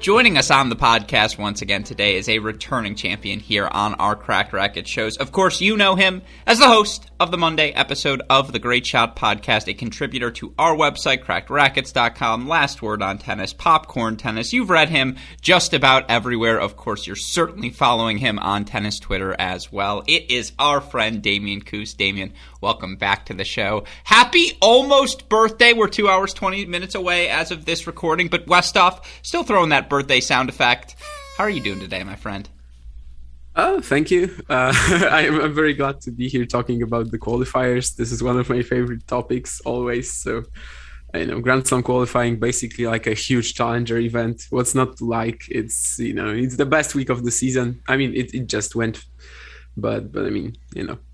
Joining us on the podcast once again today is a returning champion here on our Cracked Racquets shows. Of course, you know him as the host of the Monday episode of the Great Shot podcast, a contributor to our website, crackedrackets.com, last word on tennis, popcorn tennis. You've read him just about everywhere. Of course, you're certainly following him on tennis Twitter as well. It is our friend Damian Kust. Damian, welcome back to the show. Happy almost birthday. We're 2 hours, 20 minutes away as of this recording, but Westhoff still throwing that birthday sound effect. How are you doing today, my friend? Oh, thank you. I'm very glad to be here talking about the qualifiers. This is one of my favorite topics always. So, Grand Slam qualifying, basically like a huge challenger event. What's not to like? It's the best week of the season. I mean, it just went, but I mean,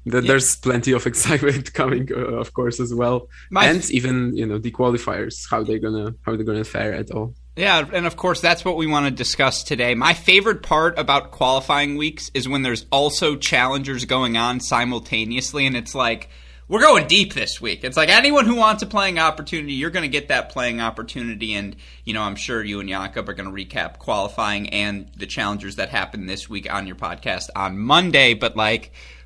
there's plenty of excitement coming, of course, as well. And even the qualifiers, how they're gonna fare at all. Yeah, and of course, that's what we want to discuss today. My favorite part about qualifying weeks is when there's also challengers going on simultaneously, and it's like, we're going deep this week. It's like anyone who wants a playing opportunity, you're going to get that playing opportunity, and, I'm sure you and Jakob are going to recap qualifying and the challengers that happened this week on your podcast on Monday, but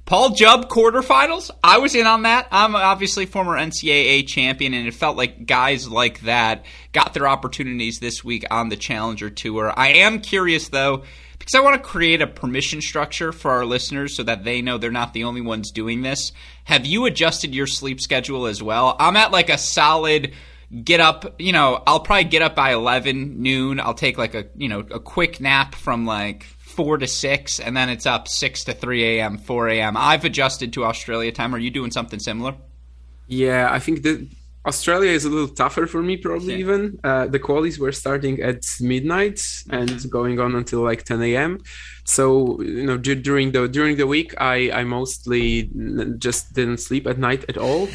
Paul Jubb quarterfinals, I was in on that. I'm obviously former NCAA champion, and it felt like guys like that got their opportunities this week on the Challenger Tour. I am curious, though, because I want to create a permission structure for our listeners so that they know they're not the only ones doing this. Have you adjusted your sleep schedule as well? I'm at a solid get up, I'll probably get up by 11 noon. I'll take a quick nap from 4 to 6, and then it's up 6 to 3 a.m., 4 a.m. I've adjusted to Australia time. Are you doing something similar? Yeah, I think that Australia is a little tougher for me, probably even. The qualies were starting at midnight and going on until 10 a.m. So, during the week, I mostly just didn't sleep at night at all.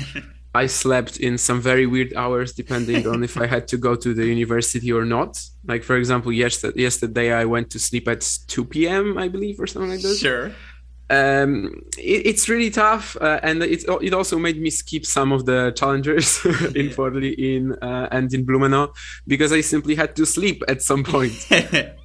I slept in some very weird hours depending on if I had to go to the university or not. For example, yesterday I went to sleep at 2 p.m., I believe, or something like that. Sure. It's really tough, and it also made me skip some of the challengers in Forli and in Blumenau because I simply had to sleep at some point.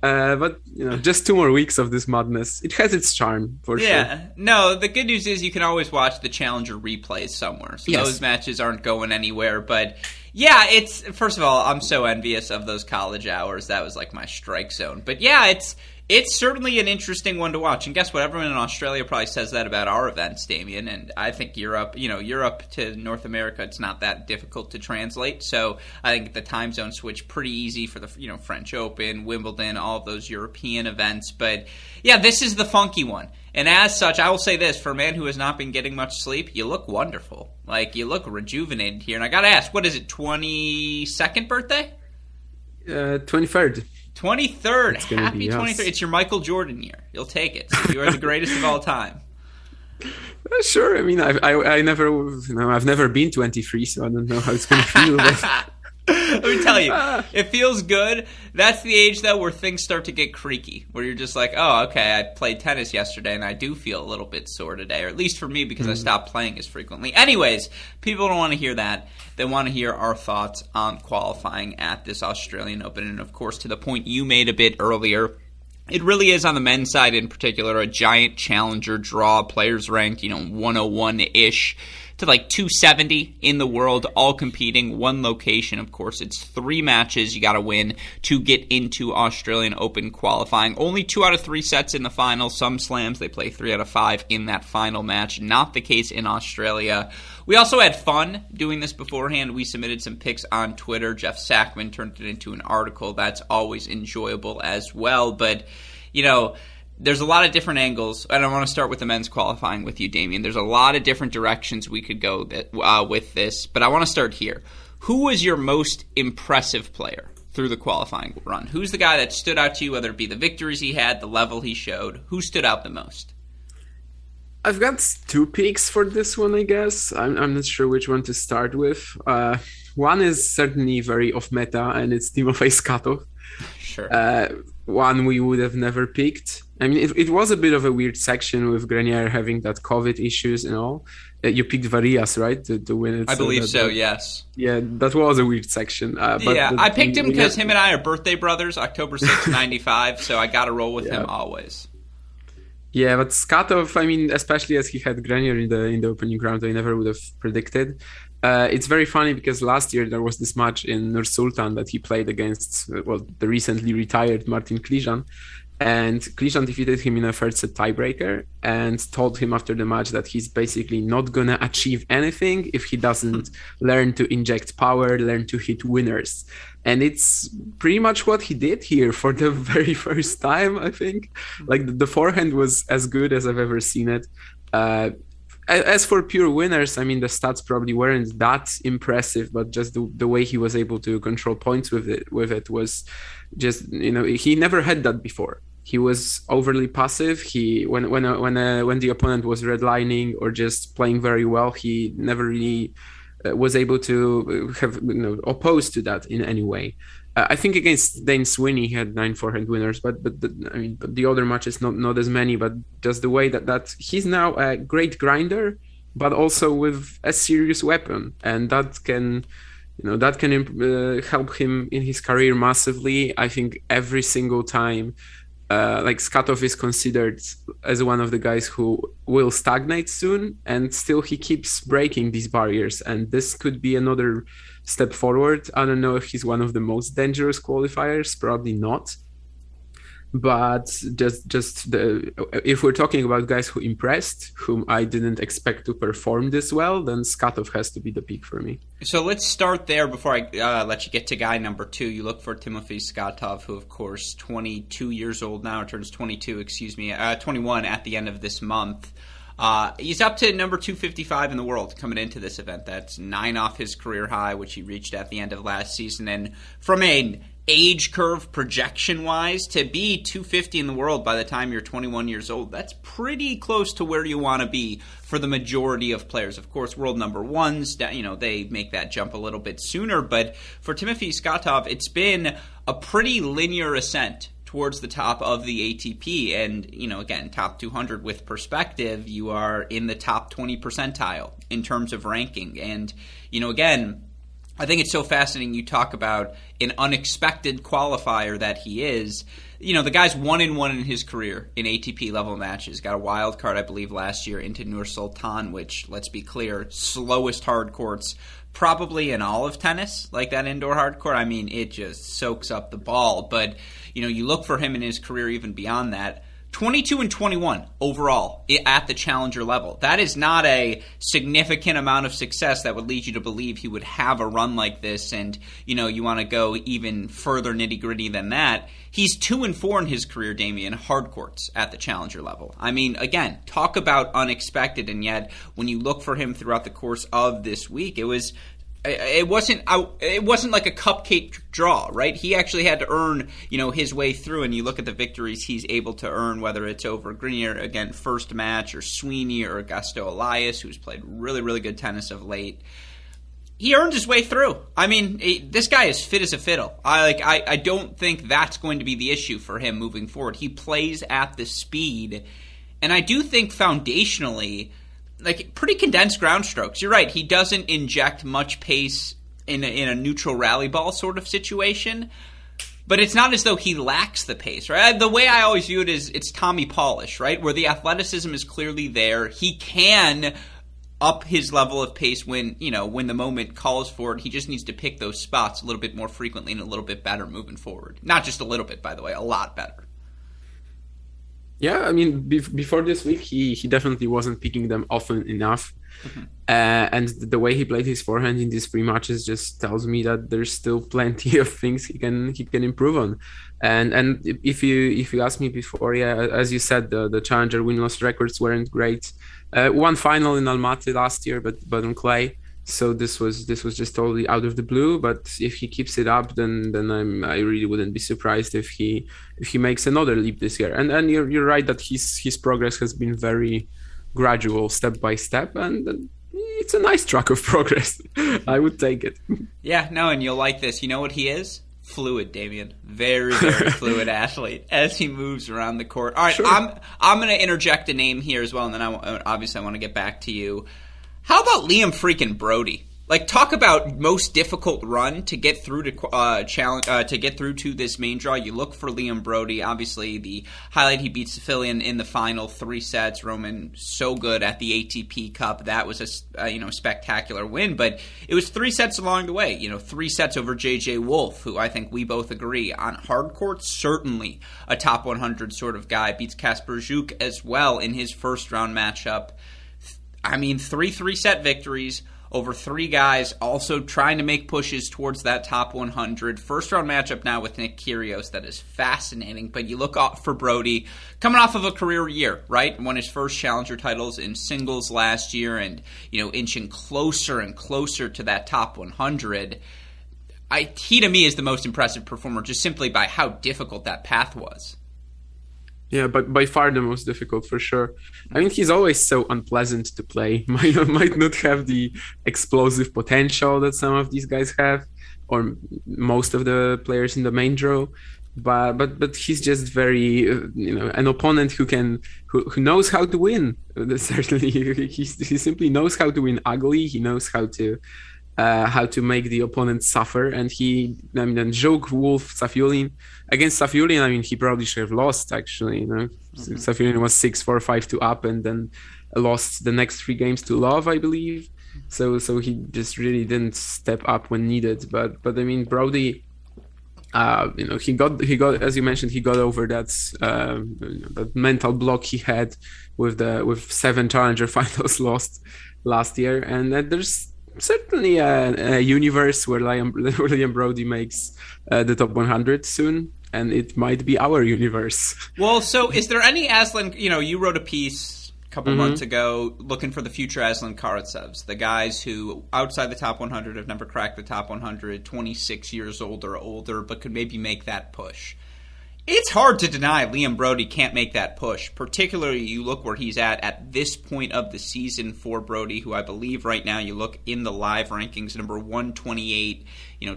But just 2 more weeks of this madness. It has its charm for sure. Yeah, no. The good news is you can always watch the challenger replays somewhere, so those matches aren't going anywhere. But yeah, it's first of all, I'm so envious of those college hours. That was my strike zone. But yeah, it's certainly an interesting one to watch. And guess what? Everyone in Australia probably says that about our events, Damian. And I think Europe to North America, it's not that difficult to translate. So I think the time zone switch pretty easy for the French Open, Wimbledon, all of those European events. But yeah, this is the funky one. And as such, I will say this, for a man who has not been getting much sleep, you look wonderful. You look rejuvenated here. And I got to ask, what is it, 22nd birthday? 23rd. 23rd. Happy 23rd. It's your Michael Jordan year. You'll take it. You are the greatest of all time. Sure. I mean, I've never been 23, so I don't know how it's going to feel. Let me tell you, it feels good. That's the age, though, where things start to get creaky, where you're just like, oh, okay, I played tennis yesterday, and I do feel a little bit sore today, or at least for me, because I stopped playing as frequently. Anyways, people don't want to hear that. They want to hear our thoughts on qualifying at this Australian Open, and of course, to the point you made a bit earlier, it really is, on the men's side in particular, a giant challenger draw. Players ranked, 101-ish to 270 in the world, all competing, one location. Of course, it's 3 matches you got to win to get into Australian Open qualifying. Only 2 out of 3 sets in the final. Some slams, they play 3 out of 5 in that final match. Not the case in Australia. We also had fun doing this beforehand. We submitted some picks on Twitter. Jeff Sackman turned it into an article. That's always enjoyable as well. But, there's a lot of different angles, and I want to start with the men's qualifying with you, Damian. There's a lot of different directions we could go with this, but I want to start here. Who was your most impressive player through the qualifying run? Who's the guy that stood out to you, whether it be the victories he had, the level he showed? Who stood out the most? I've got 2 picks for this one, I guess. I'm not sure which one to start with. One is certainly very off meta, and it's Timofey Scottov. Sure. one we would have never picked. I mean, it was a bit of a weird section with Grenier having that COVID issues and all. You picked Varias, right, to win it? I believe so, yes. Yeah, that was a weird section. I picked him because him and I are birthday brothers, October 6th, 95, so I got to roll with him always. Yeah, but Scottov, I mean, especially as he had Grenier in the opening round, I never would have predicted. It's very funny because last year there was this match in Nur-Sultan that he played against, the recently retired Martin Klijan. And Klijan defeated him in a third set tiebreaker and told him after the match that he's basically not going to achieve anything if he doesn't learn to inject power, learn to hit winners. And it's pretty much what he did here for the very first time, I think. Like the forehand was as good as I've ever seen it. As for pure winners, I mean, the stats probably weren't that impressive, but just the way he was able to control points with it was just, he never had that before. He was overly passive. When the opponent was redlining or just playing very well, he never really was able to have opposed to that in any way. I think against Dane Sweeney he had 9 forehand winners, but the other matches not as many. But just the way that he's now a great grinder, but also with a serious weapon, and that can help him in his career massively. I think every single time. Scottov is considered as one of the guys who will stagnate soon, and still he keeps breaking these barriers, and this could be another step forward. I don't know if he's one of the most dangerous qualifiers, probably not. But if we're talking about guys who impressed, whom I didn't expect to perform this well, then Scottov has to be the pick for me. So let's start there before I let you get to guy number 2. You look for Timofey Scottov, who, of course, 22 years old now, or turns 21 at the end of this month. He's up to number 255 in the world coming into this event. That's 9 off his career high, which he reached at the end of last season. And from an age curve projection wise, to be 250 in the world by the time you're 21 years old, that's pretty close to where you want to be for the majority of players. Of course, world number ones, they make that jump a little bit sooner, but for Timofey Scottov, it's been a pretty linear ascent towards the top of the ATP. And, again, top 200 with perspective, you are in the top 20 percentile in terms of ranking. And, again, I think it's so fascinating you talk about an unexpected qualifier that he is. The guy's 1-1 in his career in ATP level matches. Got a wild card, I believe, last year into Nur-Sultan, which, let's be clear, slowest hard courts probably in all of tennis, like that indoor hard court. I mean, it just soaks up the ball. But, you look for him in his career even beyond that. 22-21 overall at the challenger level. That is not a significant amount of success that would lead you to believe he would have a run like this. And, you want to go even further nitty-gritty than that. He's 2-4 in his career, Damian, hard courts at the challenger level. I mean, again, talk about unexpected. And yet, when you look for him throughout the course of this week, it wasn't like a cupcake draw, right? He actually had to earn, his way through, and you look at the victories he's able to earn, whether it's over Grenier, again, first match, or Sweeney, or Augusto Elias, who's played really, really good tennis of late. He earned his way through. I mean, this guy is fit as a fiddle. I don't think that's going to be the issue for him moving forward. He plays at the speed, and I do think foundationally, pretty condensed ground strokes. You're right. He doesn't inject much pace in a neutral rally ball sort of situation, but it's not as though he lacks the pace, right? The way I always view it is it's Tommy Polish, right? Where the athleticism is clearly there. He can up his level of pace when the moment calls for it. He just needs to pick those spots a little bit more frequently and a little bit better moving forward. Not just a little bit, by the way, a lot better. Yeah, I mean, before this week, he definitely wasn't picking them often enough. Mm-hmm. And the way he played his forehand in these 3 matches just tells me that there's still plenty of things he can improve on. And if you asked me before, yeah, as you said, the challenger win-loss records weren't great. One final in Almaty last year, but on clay. So this was just totally out of the blue. But if he keeps it up, then I really wouldn't be surprised if he makes another leap this year. And you're right that his progress has been very gradual, step by step, and it's a nice track of progress. I would take it. Yeah, no, and you'll like this. You know what he is? Fluid, Damian. Very, very fluid athlete as he moves around the court. All right, Sure. I'm going to interject a name here as well, and then obviously I want to get back to you. How about Liam freaking Brody? Like, talk about most difficult run to get through to challenge to get through to this main draw. You look for Liam Brody. Obviously, the highlight, he beats Sicilian in the final 3 sets. Roman so good at the ATP Cup. That was a spectacular win, but it was 3 sets along the way. 3 sets over JJ Wolf, who I think we both agree on hard court, certainly a top 100 sort of guy. Beats Kasper Zhuk as well in his first round matchup. I mean, 3 3-set victories over 3 guys, also trying to make pushes towards that top 100. First round matchup now with Nick Kyrgios that is fascinating. But you look for Brody, coming off of a career year, right? Won his first challenger titles in singles last year, and inching closer and closer to that top 100. He to me is the most impressive performer, just simply by how difficult that path was. Yeah, but by far the most difficult for sure. I mean, he's always so unpleasant to play. Might not have the explosive potential that some of these guys have, or most of the players in the main draw. But he's just very an opponent who knows how to win. Certainly, he simply knows how to win ugly. He knows how to make the opponent suffer, and then Zhuk, Wolf, Safiullin. Against Safiullin, he probably should have lost, actually. Mm-hmm. Safiullin was 6-4, 5-2 up, and then lost the next 3 games to Love, I believe. So he just really didn't step up when needed. But Brody, he got, as you mentioned, he got over that mental block he had with 7 challenger finals lost last year, and there's certainly a universe where Liam Brody makes the top 100 soon, and it might be our universe. Well, so is there any Aslan? You wrote a piece a couple months ago looking for the future Aslan Karatsevs, the guys who outside the top 100 have never cracked the top 100, 26 years old or older, but could maybe make that push. It's hard to deny Liam Brody can't make that push, particularly you look where he's at this point of the season for Brody, who I believe right now you look in the live rankings, number 128,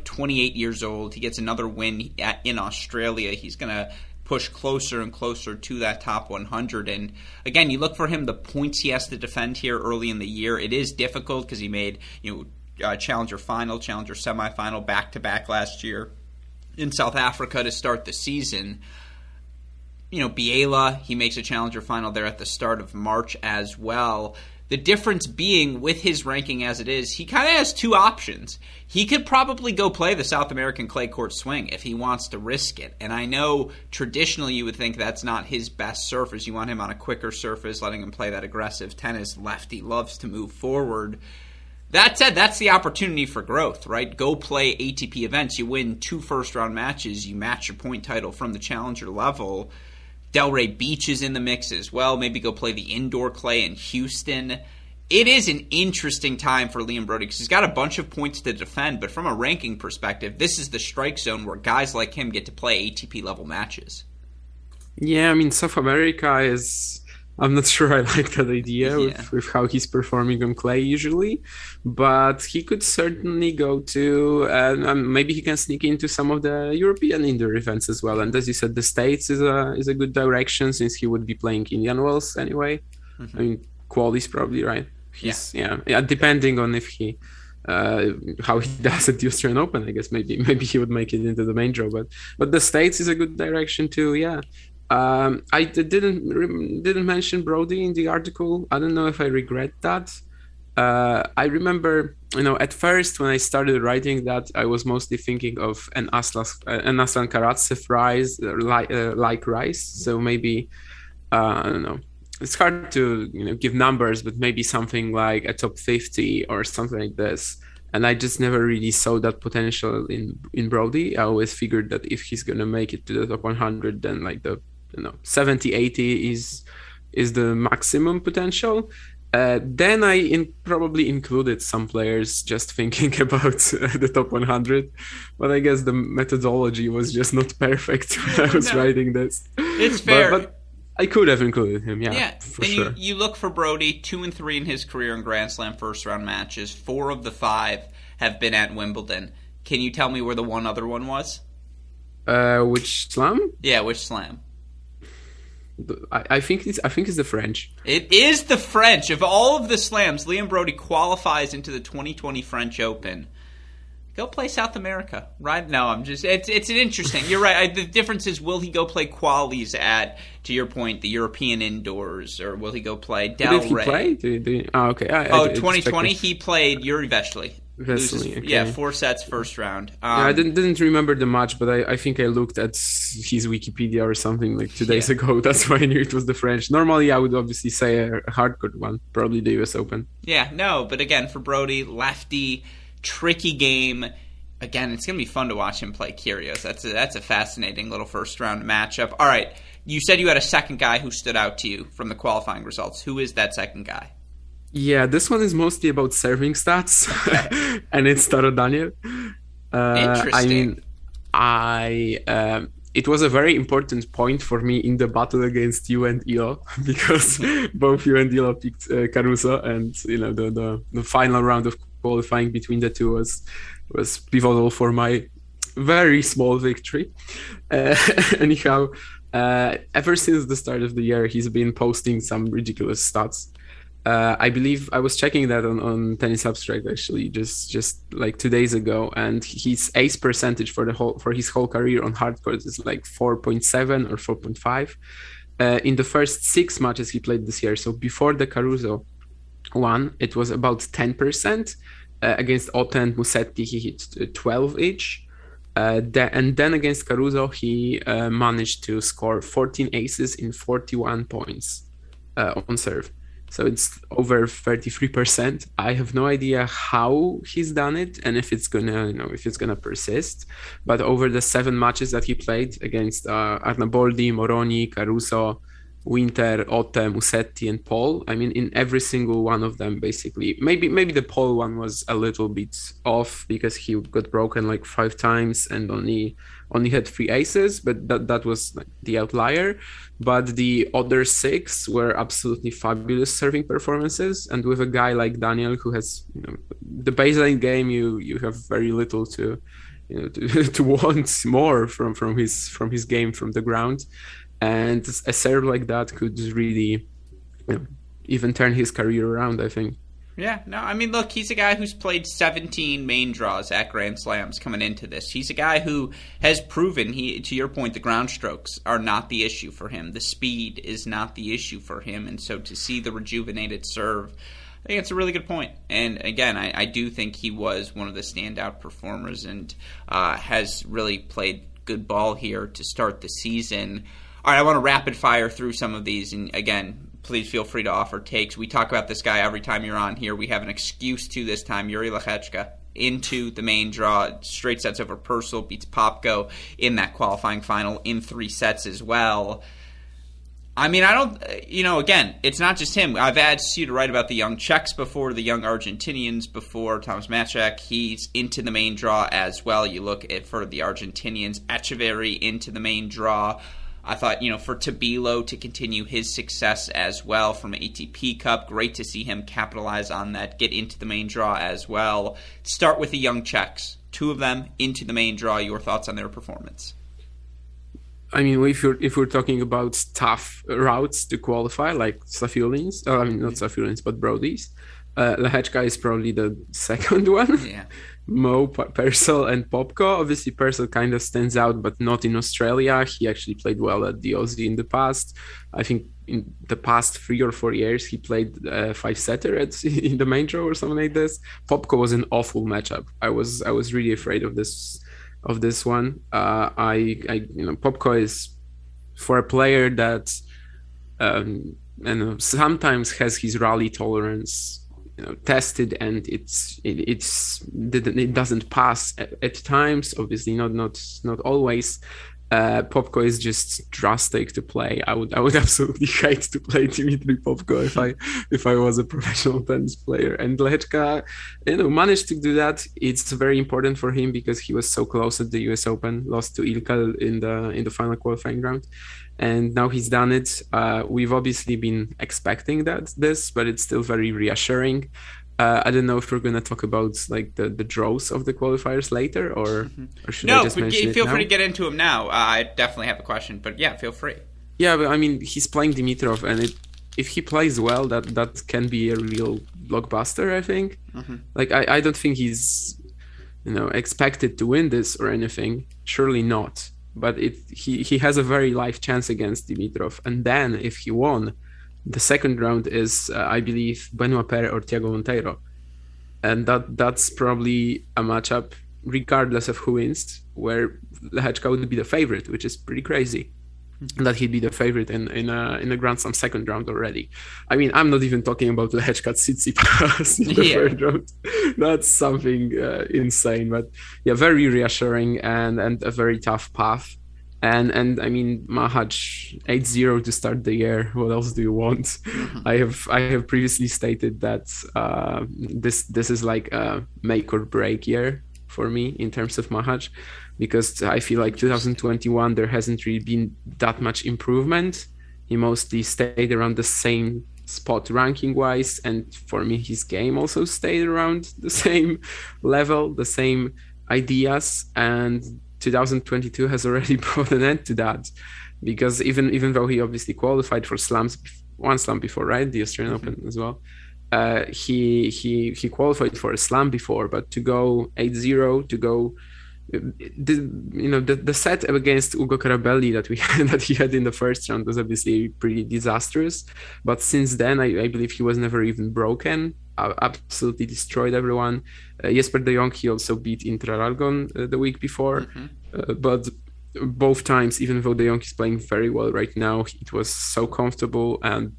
28 years old. He gets another win in Australia. He's going to push closer and closer to that top 100. And again, you look for him, the points he has to defend here early in the year. It is difficult because he made challenger final, challenger semifinal back-to-back last year in South Africa to start the season. Biela, he makes a challenger final there at the start of March as well. The difference being, with his ranking as it is, he kind of has 2 options. He could probably go play the South American clay court swing if he wants to risk it. And I know traditionally you would think that's not his best surface. You want him on a quicker surface, letting him play that aggressive tennis. Lefty loves to move forward. That said, that's the opportunity for growth, right? Go play ATP events. You win 2 first-round matches. You match your point title from the challenger level. Delray Beach is in the mix as well. Maybe go play the indoor clay in Houston. It is an interesting time for Liam Brody because he's got a bunch of points to defend, but from a ranking perspective, this is the strike zone where guys like him get to play ATP-level matches. Yeah, South America is... I'm not sure I like that idea with how he's performing on clay usually, but he could certainly go to, maybe he can sneak into some of the European indoor events as well. And as you said, the States is a good direction since he would be playing Indian Wells anyway. Mm-hmm. Quali's probably right. Yeah, depending on if he how he does at the Australian Open, I guess maybe he would make it into the main draw. But the States is a good direction too. Yeah. I didn't mention Brody in the article. I don't know if I regret that. I remember, at first when I started writing that, I was mostly thinking of an Aslan Karatsev rise, like rise. So maybe, I don't know. It's hard to give numbers, but maybe something like a top 50 or something like this. And I just never really saw that potential in Brody. I always figured that if he's gonna make it to the top 100, then like the 70, 80 is the maximum potential. Then I probably included some players just thinking about the top 100, but I guess the methodology was just not perfect when I was writing this. It's fair. But I could have included him, for and sure. You look for Brody, 2-3 in his career in Grand Slam first-round matches. 4 of the 5 have been at Wimbledon. Can you tell me where the one other one was? Which slam? Yeah, which slam? I think it's the French. It is the French. Of all of the slams, Liam Brody qualifies into the 2020 French Open. Go play South America, right? No, it's an interesting. You're right. The difference is, will he go play qualies at, to your point, the European indoors, or will he go play Del Did he Rey? play? Oh, okay. 2020, he played Yuri Vesely. Vesely, okay. Yeah, 4 sets, first round. I didn't remember the match, but I think I looked at his Wikipedia or something like 2 days ago. That's why I knew it was the French. Normally, I would obviously say a hardcourt one, probably the US Open. Yeah, no, but again, for Brody, lefty, tricky game. Again, it's going to be fun to watch him play Kyrgios. That's a fascinating little first round matchup. All right, you said you had a second guy who stood out to you from the qualifying results. Who is that second guy? Yeah, this one is mostly about serving stats, okay. And it's Taro Daniel. Interesting. It was a very important point for me in the battle against you and Ilo, because both you and Ilo picked Caruso, and the final round of qualifying between the two was pivotal for my very small victory. Anyhow, ever since the start of the year, he's been posting some ridiculous stats. I believe I was checking that on Tennis Abstract actually just like 2 days ago, and his ace percentage for his whole career on hardcourt is like 4.7 or 4.5. In the first 6 matches he played this year, so before the Caruso one, it was about 10%. Against Otte and Musetti, he hit 12 each. And then against Caruso, he managed to score 14 aces in 41 points on serve. So it's over 33%. I have no idea how he's done it and if it's gonna persist. But over the 7 matches that he played against Arnaboldi, Moroni, Caruso, Winter, Otte, Musetti, and Paul, I mean, in every single one of them, basically, maybe the Paul one was a little bit off because he got broken like 5 times and only had 3 aces, but that was like the outlier. But the other 6 were absolutely fabulous serving performances, and with a guy like Daniel who has the baseline game, you have very little to to want more from his game from the ground. And a serve like that could really even turn his career around, I think. Yeah, no, I mean, look, he's a guy who's played 17 main draws at Grand Slams coming into this. He's a guy who has proven, to your point, the ground strokes are not the issue for him. The speed is not the issue for him. And so to see the rejuvenated serve, I think it's a really good point. And again, I do think he was one of the standout performers and has really played good ball here to start the season. All right, I want to rapid fire through some of these. And again, please feel free to offer takes. We talk about this guy every time you're on here. We have an excuse to this time. Yuri Lechechka into the main draw. Straight sets over Purcell. Beats Popko in that qualifying final in 3 sets as well. I mean, again, it's not just him. I've asked you to write about the young Czechs before, the young Argentinians before. Thomas Maček, he's into the main draw as well. You look at for the Argentinians, Echeverry into the main draw. I thought, for Tabilo to continue his success as well from ATP Cup, great to see him capitalize on that, get into the main draw as well. Start with the young Czechs. 2 of them into the main draw. Your thoughts on their performance? I mean, if we're talking about tough routes to qualify, like Safiulin's, not Safiulin's, but Brody's, Lechechka is probably the second one. Yeah. Mo, Purcell, and Popko. Obviously, Purcell kind of stands out, but not in Australia. He actually played well at the Aussie in the past. I think in the past 3 or 4 years, he played 5-setter in the main draw or something like this. Popko was an awful matchup. I was really afraid of this one. Popko is for a player that sometimes has his rally tolerance tested, and it doesn't pass at times. Obviously, not always. Popko is just drastic to play. I would absolutely hate to play Dimitri Popko if I was a professional tennis player. And Lechechka, managed to do that. It's very important for him because he was so close at the US Open, lost to Ilkay in the final qualifying round. And now he's done it. We've obviously been expecting this, but it's still very reassuring. I don't know if we're gonna talk about like the draws of the qualifiers later, or should I just mention it now? Feel free to get into them now. I definitely have a question, but yeah, feel free. Yeah, but I mean, he's playing Dimitrov, and if he plays well, that can be a real blockbuster, I think. Like, I don't think he's, expected to win this or anything. Surely not. But he has a very live chance against Dimitrov. And then, if he won, the second round is, I believe, Benoit Paire or Thiago Monteiro. And that's probably a matchup, regardless of who wins, where Lehečka would be the favorite, which is pretty crazy. That he'd be the favorite in a Grand Slam second round already. I mean, I'm not even talking about Lehečka Tsitsipas in the third round. That's something insane, but yeah, very reassuring and a very tough path. And I mean, Machac 8-0 to start the year. What else do you want? I have previously stated that this is like a make or break year for me in terms of Machac, because I feel like 2021 there hasn't really been that much improvement. He mostly stayed around the same spot ranking wise, and for me his game also stayed around the same level, the same ideas, and 2022 has already brought an end to that, because even though he obviously qualified for slams, one slam before, right, the Australian Open as well, he qualified for a slam before, but to go 8-0, to go the set against Ugo Carabelli that he had in the first round was obviously pretty disastrous, but since then I believe he was never even broken. Absolutely destroyed everyone. Jesper de Jong, he also beat Intraralgon the week before, but both times, even though de Jong is playing very well right now, it was so comfortable, and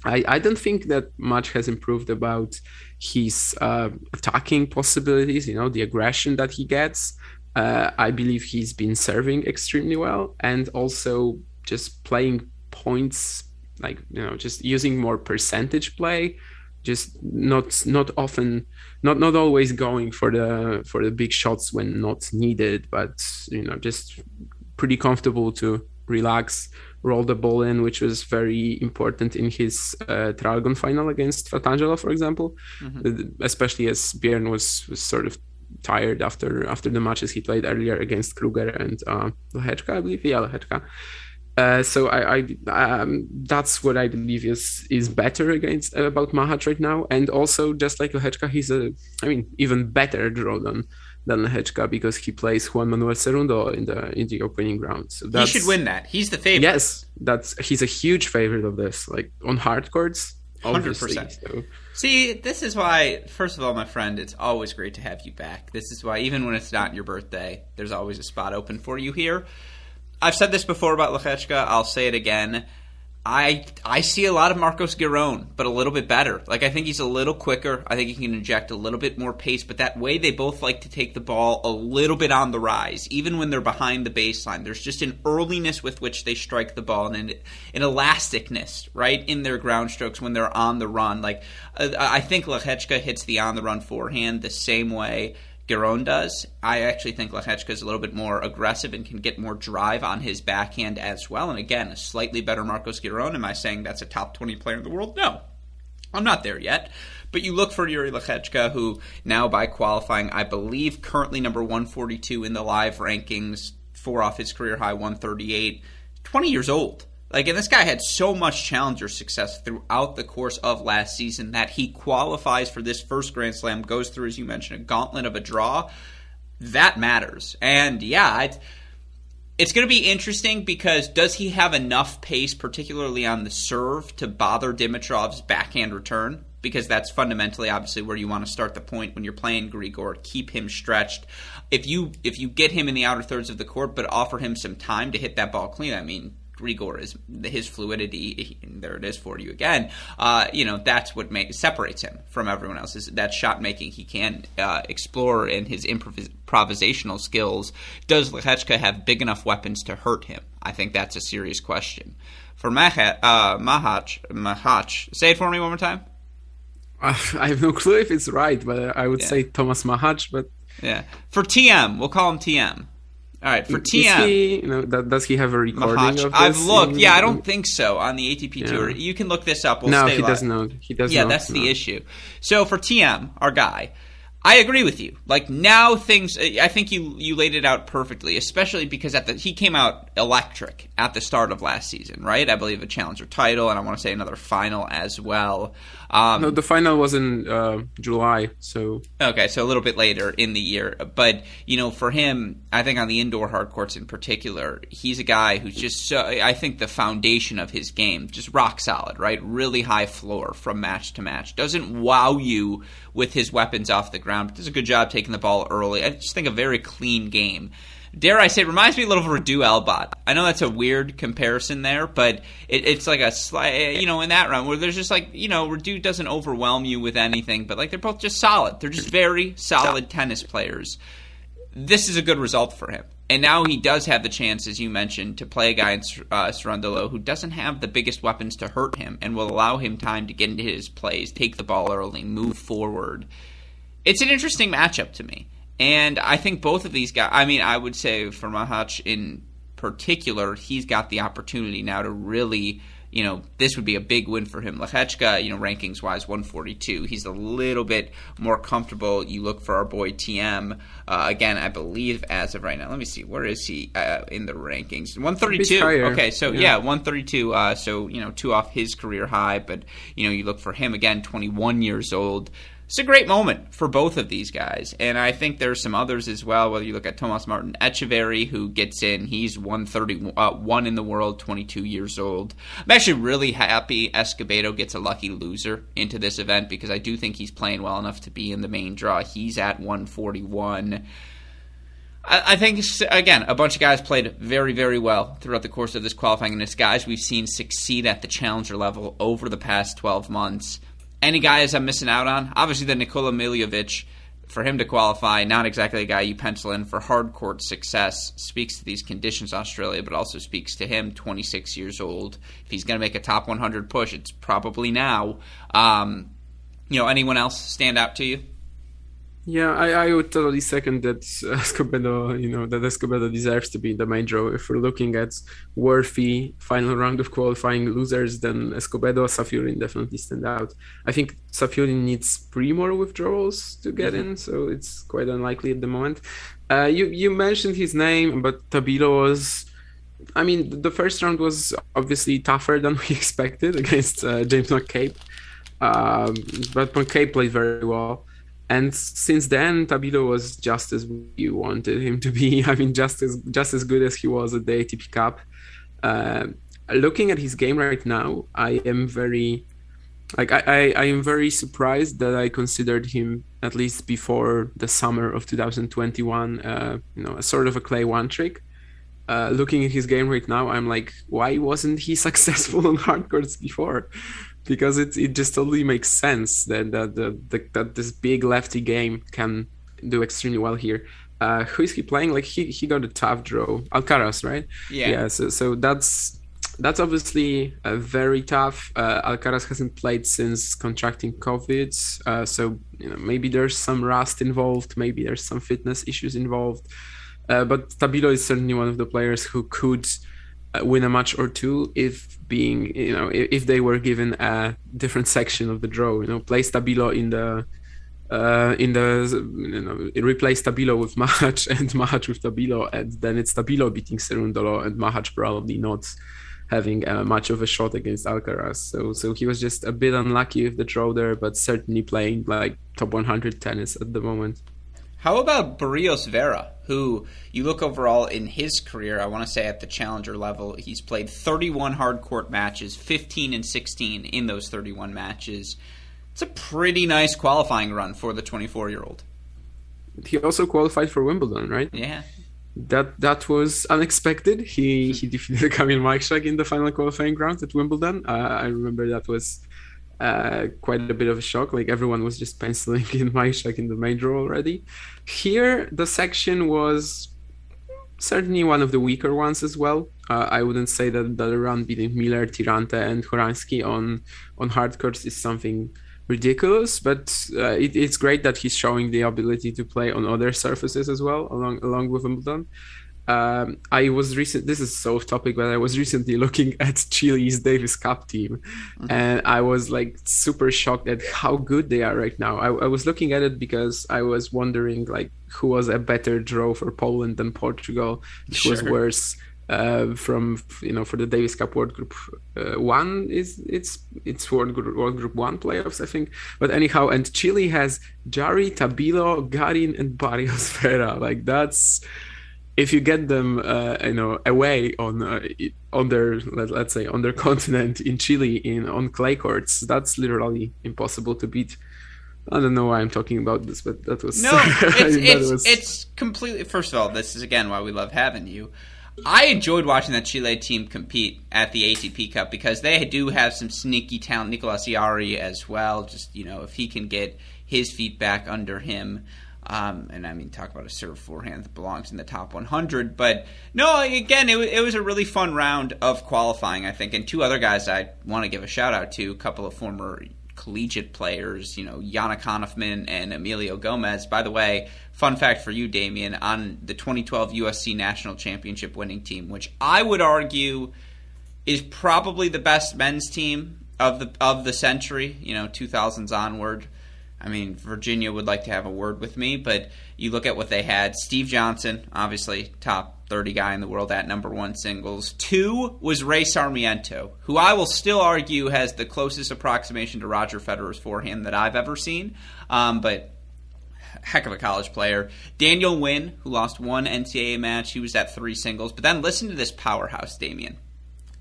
I don't think that much has improved about his attacking possibilities, the aggression that he gets. I believe he's been serving extremely well, and also just playing points, like, just using more percentage play, just not often, not always going for the big shots when not needed, but just pretty comfortable to relax, roll the ball in, which was very important in his Traralgon final against Fratangelo, for example, especially as Björn was sort of tired after the matches he played earlier against Kruger and Lehečka, I believe. Yeah, Lehečka. So I that's what I believe is better about Machac right now. And also, just like Lehečka, he's even better draw than Lehečka, because he plays Juan Manuel Cerundo in the opening round. So he should win that. He's the favorite. Yes, he's a huge favorite of this, like on hard courts. 100%. So. See, this is why, first of all, my friend, it's always great to have you back. This is why, even when it's not your birthday, there's always a spot open for you here. I've said this before about Lehečka. I'll say it again. I see a lot of Marcos Giron, but a little bit better. Like, I think he's a little quicker. I think he can inject a little bit more pace, but that way they both like to take the ball a little bit on the rise, even when they're behind the baseline. There's just an earliness with which they strike the ball, and an elasticness, right, in their ground strokes when they're on the run. Like, I think Lehečka hits the on-the-run forehand the same way Giron does. I actually think Lehečka is a little bit more aggressive and can get more drive on his backhand as well. And again, a slightly better Marcos Giron. Am I saying that's a top 20 player in the world? No, I'm not there yet. But you look for Yuri Lehečka, who now by qualifying, I believe currently number 142 in the live rankings, 4 off his career high 138, 20 years old. Like, and this guy had so much challenger success throughout the course of last season that he qualifies for this first Grand Slam, goes through, as you mentioned, a gauntlet of a draw. That matters. And yeah, it's going to be interesting, because does he have enough pace, particularly on the serve, to bother Dimitrov's backhand return? Because that's fundamentally, obviously, where you want to start the point when you're playing Grigor. Keep him stretched. If you get him in the outer thirds of the court, but offer him some time to hit that ball clean, I mean, Grigor is his fluidity. There it is for you again. That's what separates him from everyone else. Is that shot making he can explore in his improvisational skills. Does Lehečka have big enough weapons to hurt him? I think that's a serious question. For Machac, say it for me one more time. I have no clue if it's right, but I would say Thomas Machac. But yeah, for TM, we'll call him TM. All right, for Is TM, he, does he have a recording of this? I've looked. Yeah, I don't think so on the ATP Tour. You can look this up. We'll no, stay he live. does not. He does yeah, not. that's the issue. So for TM, our guy, I agree with you. Like, now things, I think you laid it out perfectly, especially because he came out electric at the start of last season, right? I believe a challenger title, and I want to say another final as well. No, the final was in July, so... Okay, so a little bit later in the year. But, for him, I think on the indoor hard courts in particular, he's a guy who's just so... I think the foundation of his game, just rock solid, right? Really high floor from match to match. Doesn't wow you with his weapons off the ground, but does a good job taking the ball early. I just think a very clean game. Dare I say, it reminds me a little of Radu Albot. I know that's a weird comparison there, but it's like a slight, in that round where there's just like, Radu doesn't overwhelm you with anything, but like they're both just solid. They're just very solid tennis players. This is a good result for him. And now he does have the chance, as you mentioned, to play a guy in Cerundolo who doesn't have the biggest weapons to hurt him and will allow him time to get into his plays, take the ball early, move forward. It's an interesting matchup to me. And I think both of these guys, I would say for Mahach in particular, he's got the opportunity now to really, this would be a big win for him. Lechechka, rankings-wise, 142. He's a little bit more comfortable. You look for our boy TM. Again, I believe as of right now, let me see, where is he in the rankings? 132. Okay, so yeah 132. So, 2 off his career high. But, you look for him, again, 21 years old. It's a great moment for both of these guys, and I think there's some others as well, whether you look at Tomas Martin Echeverry, who gets in. He's 131 in the world, 22 years old. I'm actually really happy Escobedo gets a lucky loser into this event because I do think he's playing well enough to be in the main draw. He's at 141. I think, again, a bunch of guys played very, very well throughout the course of this qualifying, and it's guys we've seen succeed at the challenger level over the past 12 months. Any guys I'm missing out on? Obviously, the Nikola Miliovich, for him to qualify, not exactly a guy you pencil in for hard court success. Speaks to these conditions in Australia, but also speaks to him, 26 years old. If he's going to make a top 100 push, it's probably now. Anyone else stand out to you? Yeah, I would totally second that Escobedo, that Escobedo deserves to be in the main draw. If we're looking at worthy final round of qualifying losers, then Escobedo, Safiullin definitely stand out. I think Safiullin needs 3 more withdrawals to get in, so it's quite unlikely at the moment. You mentioned his name, but Tabilo was... the first round was obviously tougher than we expected against James McCabe, but McCabe played very well. And since then, Tabilo was just as you wanted him to be. Just as good as he was at the ATP Cup. Looking at his game right now, I am very, I am very surprised that I considered him, at least before the summer of 2021, a sort of a clay one trick. Looking at his game right now, I'm like, why wasn't he successful on hard courts before? Because it just totally makes sense that this big lefty game can do extremely well here. Who is he playing? Like he got a tough draw. Alcaraz, right? Yeah. So that's obviously very tough. Alcaraz hasn't played since contracting COVID. So maybe there's some rust involved. Maybe there's some fitness issues involved. But Tabilo is certainly one of the players who could win a match or two if they were given a different section of the draw. Play Tabilo replace Tabilo with Mahach and Mahach with Tabilo, and then it's Tabilo beating Cerundolo and Mahach probably not having much of a shot against Alcaraz. So he was just a bit unlucky with the draw there, but certainly playing like top 100 tennis at the moment. How about Barrios Vera, who you look overall in his career, I want to say at the challenger level, he's played 31 hard court matches, 15 and 16 in those 31 matches. It's a pretty nice qualifying run for the 24-year-old. He also qualified for Wimbledon, right? Yeah. That was unexpected. He defeated Kamil Majchrzak in the final qualifying round at Wimbledon. I remember that was quite a bit of a shock. Like everyone was just penciling in Majchrzak in the main draw already. Here, the section was certainly one of the weaker ones as well. I wouldn't say that the run beating Miller, Tirante, and Horansky on hard courts is something ridiculous, but it's great that he's showing the ability to play on other surfaces as well, along with Wimbledon. I was this is so off topic, but I was recently looking at Chile's Davis Cup team, and I was like super shocked at how good they are right now. I was looking at it because I was wondering like who was a better draw for Poland than Portugal, who was worse. For the Davis Cup World Group 1 it's World Group 1 playoffs, I think. But anyhow, and Chile has Jari, Tabilo, Garin, and Barrios Vera. Like that's, if you get them away on their, let's say, on their continent in Chile on clay courts, that's literally impossible to beat. I don't know why I'm talking about this, but that was it's completely. First of all, this is again why we love having you. I enjoyed watching that Chile team compete at the ATP Cup because they do have some sneaky talent. Nikola Miliovich as well. Just, if he can get his feet back under him. And I mean, talk about a serve forehand that belongs in the top 100. But no, again, it was a really fun round of qualifying, I think. And two other guys I want to give a shout out to, a couple of former collegiate players, Yana Khannafman and Emilio Gomez. By the way, fun fact for you, Damian, on the 2012 USC National Championship winning team, which I would argue is probably the best men's team of the century, 2000s onward. I mean, Virginia would like to have a word with me, but you look at what they had. Steve Johnson, obviously top 30 guy in the world at number 1 singles. 2 was Ray Sarmiento, who I will still argue has the closest approximation to Roger Federer's forehand that I've ever seen, but heck of a college player. Daniel Wynn, who lost 1 NCAA match. He was at 3 singles. But then listen to this powerhouse, Damian.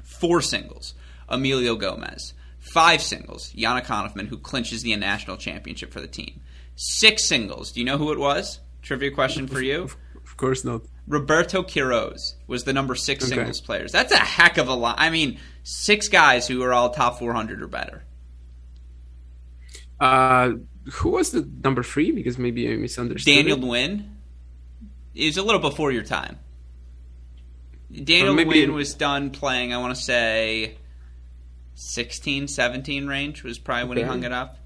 4 singles, Emilio Gomez. 5 singles, Yana Khannafman, who clinches the national championship for the team. 6 singles. Do you know who it was? Trivia question for you. Of course not. Roberto Quiroz was the number 6 singles players. That's a heck of a lot. I mean, 6 guys who are all top 400 or better. Who was the number 3? Because maybe I misunderstood. Daniel Wynn. It was a little before your time. Daniel Wynn was done playing, I want to say, 16, 17 range was probably when he hung it up.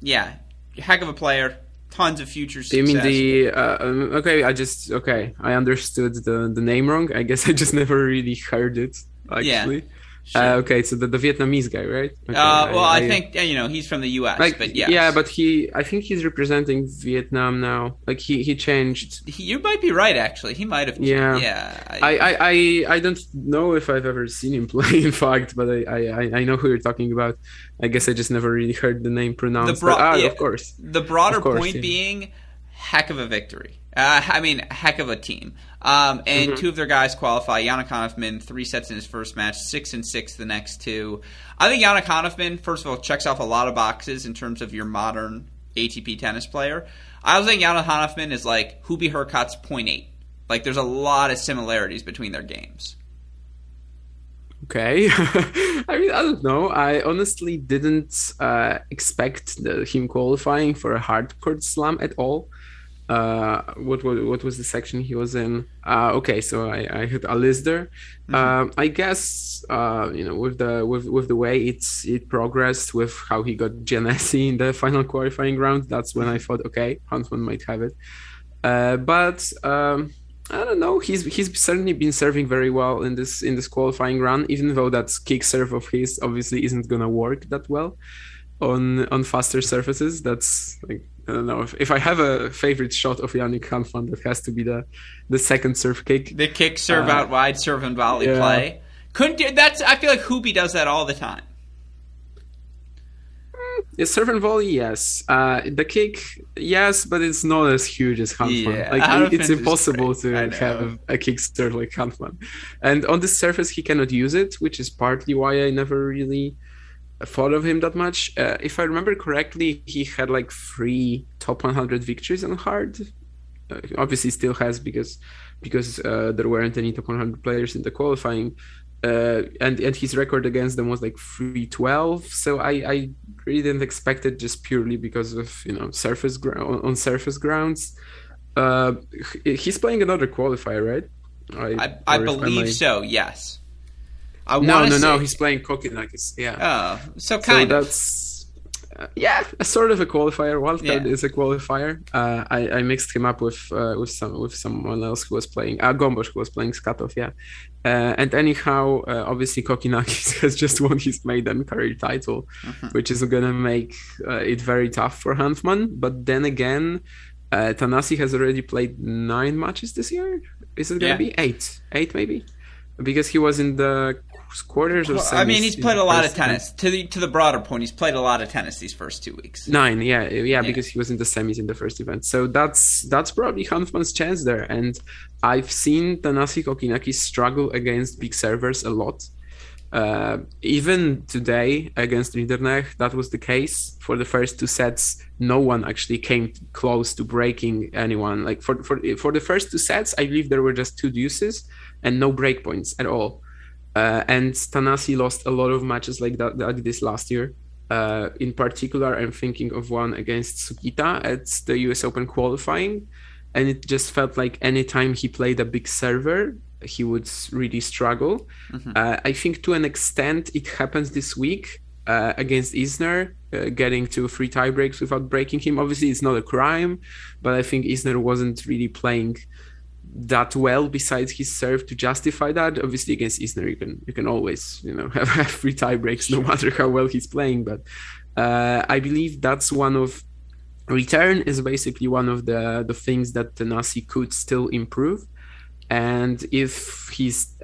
Yeah, heck of a player. Tons of future success. You mean I understood the name wrong. I guess I just never really heard it, actually. Yeah. Sure. So the Vietnamese guy, right? Okay, I think he's from the U.S., but yes. Yeah, but I think he's representing Vietnam now. Like he changed. You might be right, actually. He might have. Yeah. I don't know if I've ever seen him play, in fact, but I know who you're talking about. I guess I just never really heard the name pronounced. Of course. The broader point being, heck of a victory. Heck of a team. And 2 of their guys qualify. Yana Khannafman, 3 sets in his first match, 6 and 6 the next 2. I think Yana Khannafman, first of all, checks off a lot of boxes in terms of your modern ATP tennis player. I also think Yana Khannafman is like Hubie Hurkacz's 0.8. Like, there's a lot of similarities between their games. Okay. I don't know. I honestly didn't expect him qualifying for a hard court slam at all. What was the section he was in? So I hit Alisder. I guess with the way it progressed, with how he got Giannessi in the final qualifying round, that's when I thought, okay, Huntsman might have it. But I don't know. He's certainly been serving very well in this qualifying run, even though that kick serve of his obviously isn't gonna work that well on faster surfaces. That's like, I don't know, if I have a favorite shot of Yannick Khannafman, that has to be the second serve kick. The kick serve out wide, serve and volley play. I feel like Hubie does that all the time. Serve and volley, yes. The kick, yes, but it's not as huge as Khannafman. Yeah, it's impossible to have a kick serve like Khannafman. And on this surface, he cannot use it, which is partly why I never really thought of him that much. If I remember correctly, he had like 3 top 100 victories on hard. Obviously still has because there weren't any top 100 players in the qualifying. And his record against them was like 312. So I really didn't expect it, just purely because of surface grounds. He's playing another qualifier, right? I believe so. Yes. No. He's playing Kokkinakis. Yeah. Oh, so kind of. Yeah, a sort of a qualifier. Wildcard Yeah. is a qualifier. I mixed him up with someone else who was playing. Gombos, who was playing Scottov. Yeah. And anyhow, obviously Kokinakis has just won his maiden career title, which is gonna make it very tough for Hanfman. But then again, Tanasi has already played 9 matches this year. Is it gonna be 8? 8 maybe, because he was in the quarters or semis. I mean, he's played a lot of tennis. tennis. To the broader point, he's played a lot of tennis these first 2 weeks. 9, yeah, because he was in the semis in the first event. So that's probably Hanfman's chance there. And I've seen Tanasi Kokinakis struggle against big servers a lot. Even today against Riddernecht, that was the case. For the first 2 sets, no one actually came close to breaking anyone. Like for the first 2 sets, I believe there were just 2 deuces and no breakpoints at all. And Tanasi lost a lot of matches like that this last year. In particular, I'm thinking of one against Sugita at the US Open qualifying. And it just felt like anytime he played a big server, he would really struggle. I think to an extent it happens this week against Isner, getting to 3 tiebreaks without breaking him. Obviously, it's not a crime, but I think Isner wasn't really playing that well besides his serve to justify that. Obviously against Isner you can always have 3 tie breaks no matter how well he's playing, but I believe that's one of return is basically one of the things that Tanasi could still improve. And if he's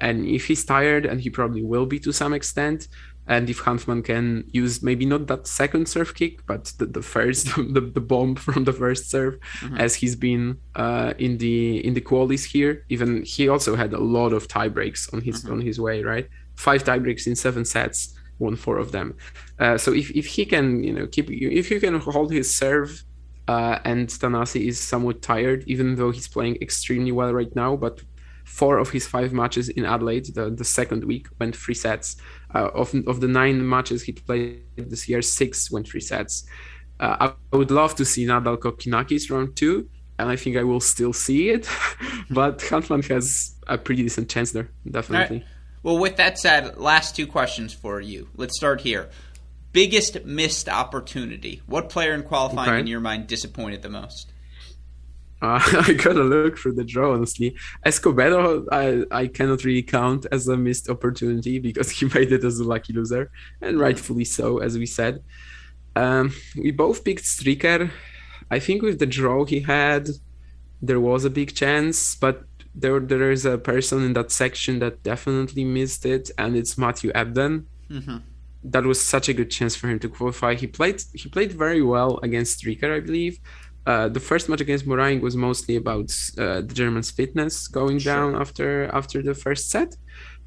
tired, and he probably will be to some extent, and if Hanfman can use maybe not that second serve kick, but the first, the bomb from the first serve, as he's been in the qualies here. Even he also had a lot of tie breaks on his way, right? 5 tie breaks in 7 sets, won 4 of them. So if he can if he can hold his serve, and Tanasi is somewhat tired, even though he's playing extremely well right now, but 4 of his 5 matches in Adelaide, the second week, went 3 sets. Of the 9 matches he played this year, 6 went 3 sets. I would love to see Nadal Kokinakis round 2, and I think I will still see it. But Khannafman has a pretty decent chance there, definitely. Right. Well, with that said, last 2 questions for you. Let's start here. Biggest missed opportunity. What player in qualifying in your mind disappointed the most? I gotta look for the draw, honestly. Escobedo, I cannot really count as a missed opportunity because he made it as a lucky loser, and rightfully so, as we said. We both picked Stricker. I think with the draw he had, there was a big chance, but there is a person in that section that definitely missed it, and it's Matthew Abden. That was such a good chance for him to qualify. He played very well against Stricker, I believe. The first match against Moraing was mostly about the German's fitness going down after the first set.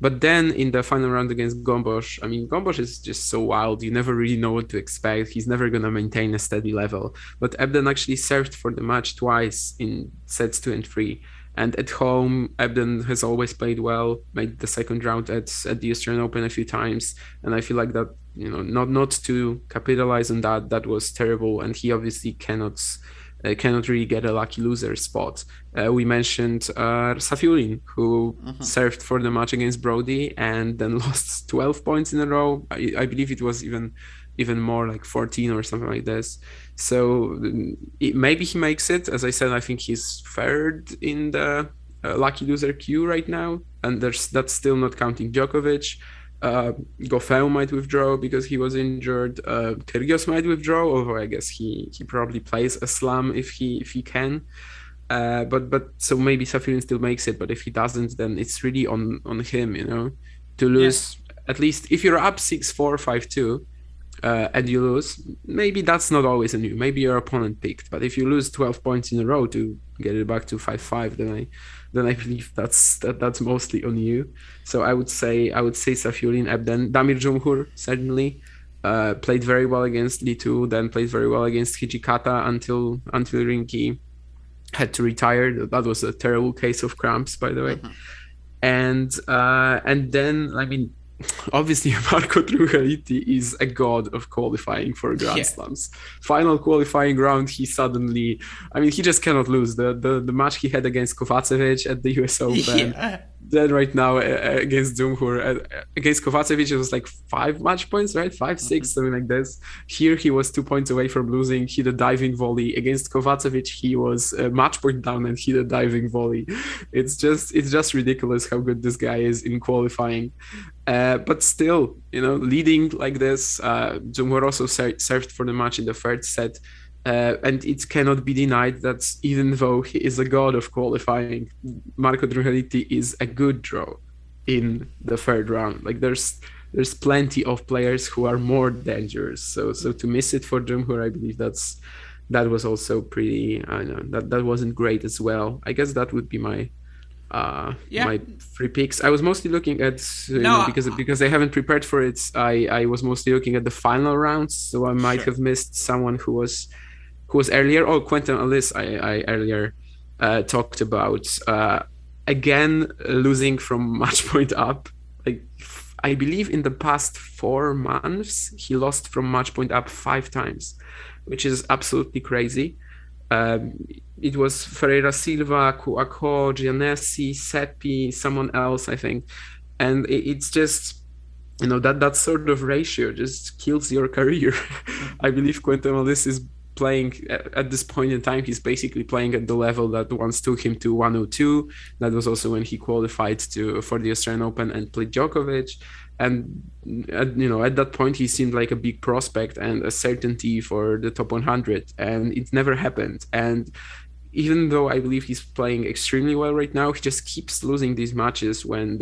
But then in the final round against Gombos, I mean, Gombos is just so wild. You never really know what to expect. He's never going to maintain a steady level. But Abden actually served for the match twice in sets 2 and 3. And at home, Abden has always played well, made the second round at the Australian Open a few times. And I feel like that, not to capitalize on that was terrible. And he obviously cannot really get a lucky loser spot. We mentioned Safiullin, who served for the match against Brody and then lost 12 points in a row. I believe it was even more, like 14 or something like this. So maybe he makes it. As I said, I think he's 3rd in the lucky loser queue right now, and that's still not counting Djokovic. Goffin might withdraw because he was injured. Kyrgios might withdraw, although I guess he probably plays a slam if he can. But so maybe Safiullin still makes it, but if he doesn't, then it's really on him, to lose. At least if you're up 6-4, 5-2, and you lose, maybe that's not always on you. Maybe your opponent picked, but if you lose 12 points in a row to get it back to 5-5, then I believe that's mostly on you. So I would say Safiullin, Abden, Damir Dzumhur certainly played very well against Litu, then played very well against Hijikata until Rinky had to retire. That was a terrible case of cramps, by the way. And then, I mean, obviously Marco Trungelliti is a god of qualifying for Grand Slams. Final qualifying round, he just cannot lose. The match he had against Kovacevic at the US Open, Then right now against Dzumhur, against Kovacevic, it was like 5 match points, right? 5, 6, something like this. Here he was 2 points away from losing. Hit a diving volley. Against Kovacevic, he was a match point down and hit a diving volley. It's just ridiculous how good this guy is in qualifying. But still, leading like this. Dzumhur also served for the match in the third set. And it cannot be denied that even though he is a god of qualifying, Marco Drumheliti is a good draw in the third round. Like there's plenty of players who are more dangerous. So to miss it for Dzumhur, I believe that was also pretty. I know that wasn't great as well. I guess that would be my my 3 picks. I was mostly looking at because I haven't prepared for it. I was mostly looking at the final rounds, so I might have missed someone who was earlier. Oh, Quentin Alice, I earlier talked about. Again, losing from match point up. Like, I believe in the past 4 months, he lost from match point up 5 times, which is absolutely crazy. It was Ferreira Silva, Kuako, Giannessi, Seppi, someone else, I think. And it's just, that sort of ratio just kills your career. I believe Quentin Alice is playing at this point in time. He's basically playing at the level that once took him to 102. That was also when he qualified for the Australian Open and played Djokovic. And at that point he seemed like a big prospect and a certainty for the top 100, and it never happened. And even though I believe he's playing extremely well right now, he just keeps losing these matches when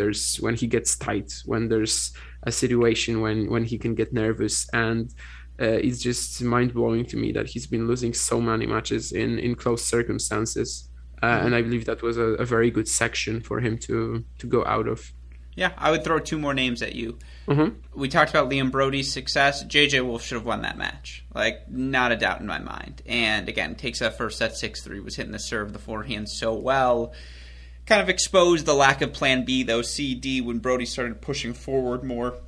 he gets tight, when there's a situation when he can get nervous. And it's just mind-blowing to me that he's been losing so many matches in close circumstances. And I believe that was a very good section for him to go out of. Yeah, I would throw 2 more names at you. Mm-hmm. We talked about Liam Brody's success. JJ Wolf should have won that match. Like, not a doubt in my mind. And again, takes that first set 6-3, was hitting the serve, the forehand so well. Kind of exposed the lack of plan B, though, C-D, when Brody started pushing forward more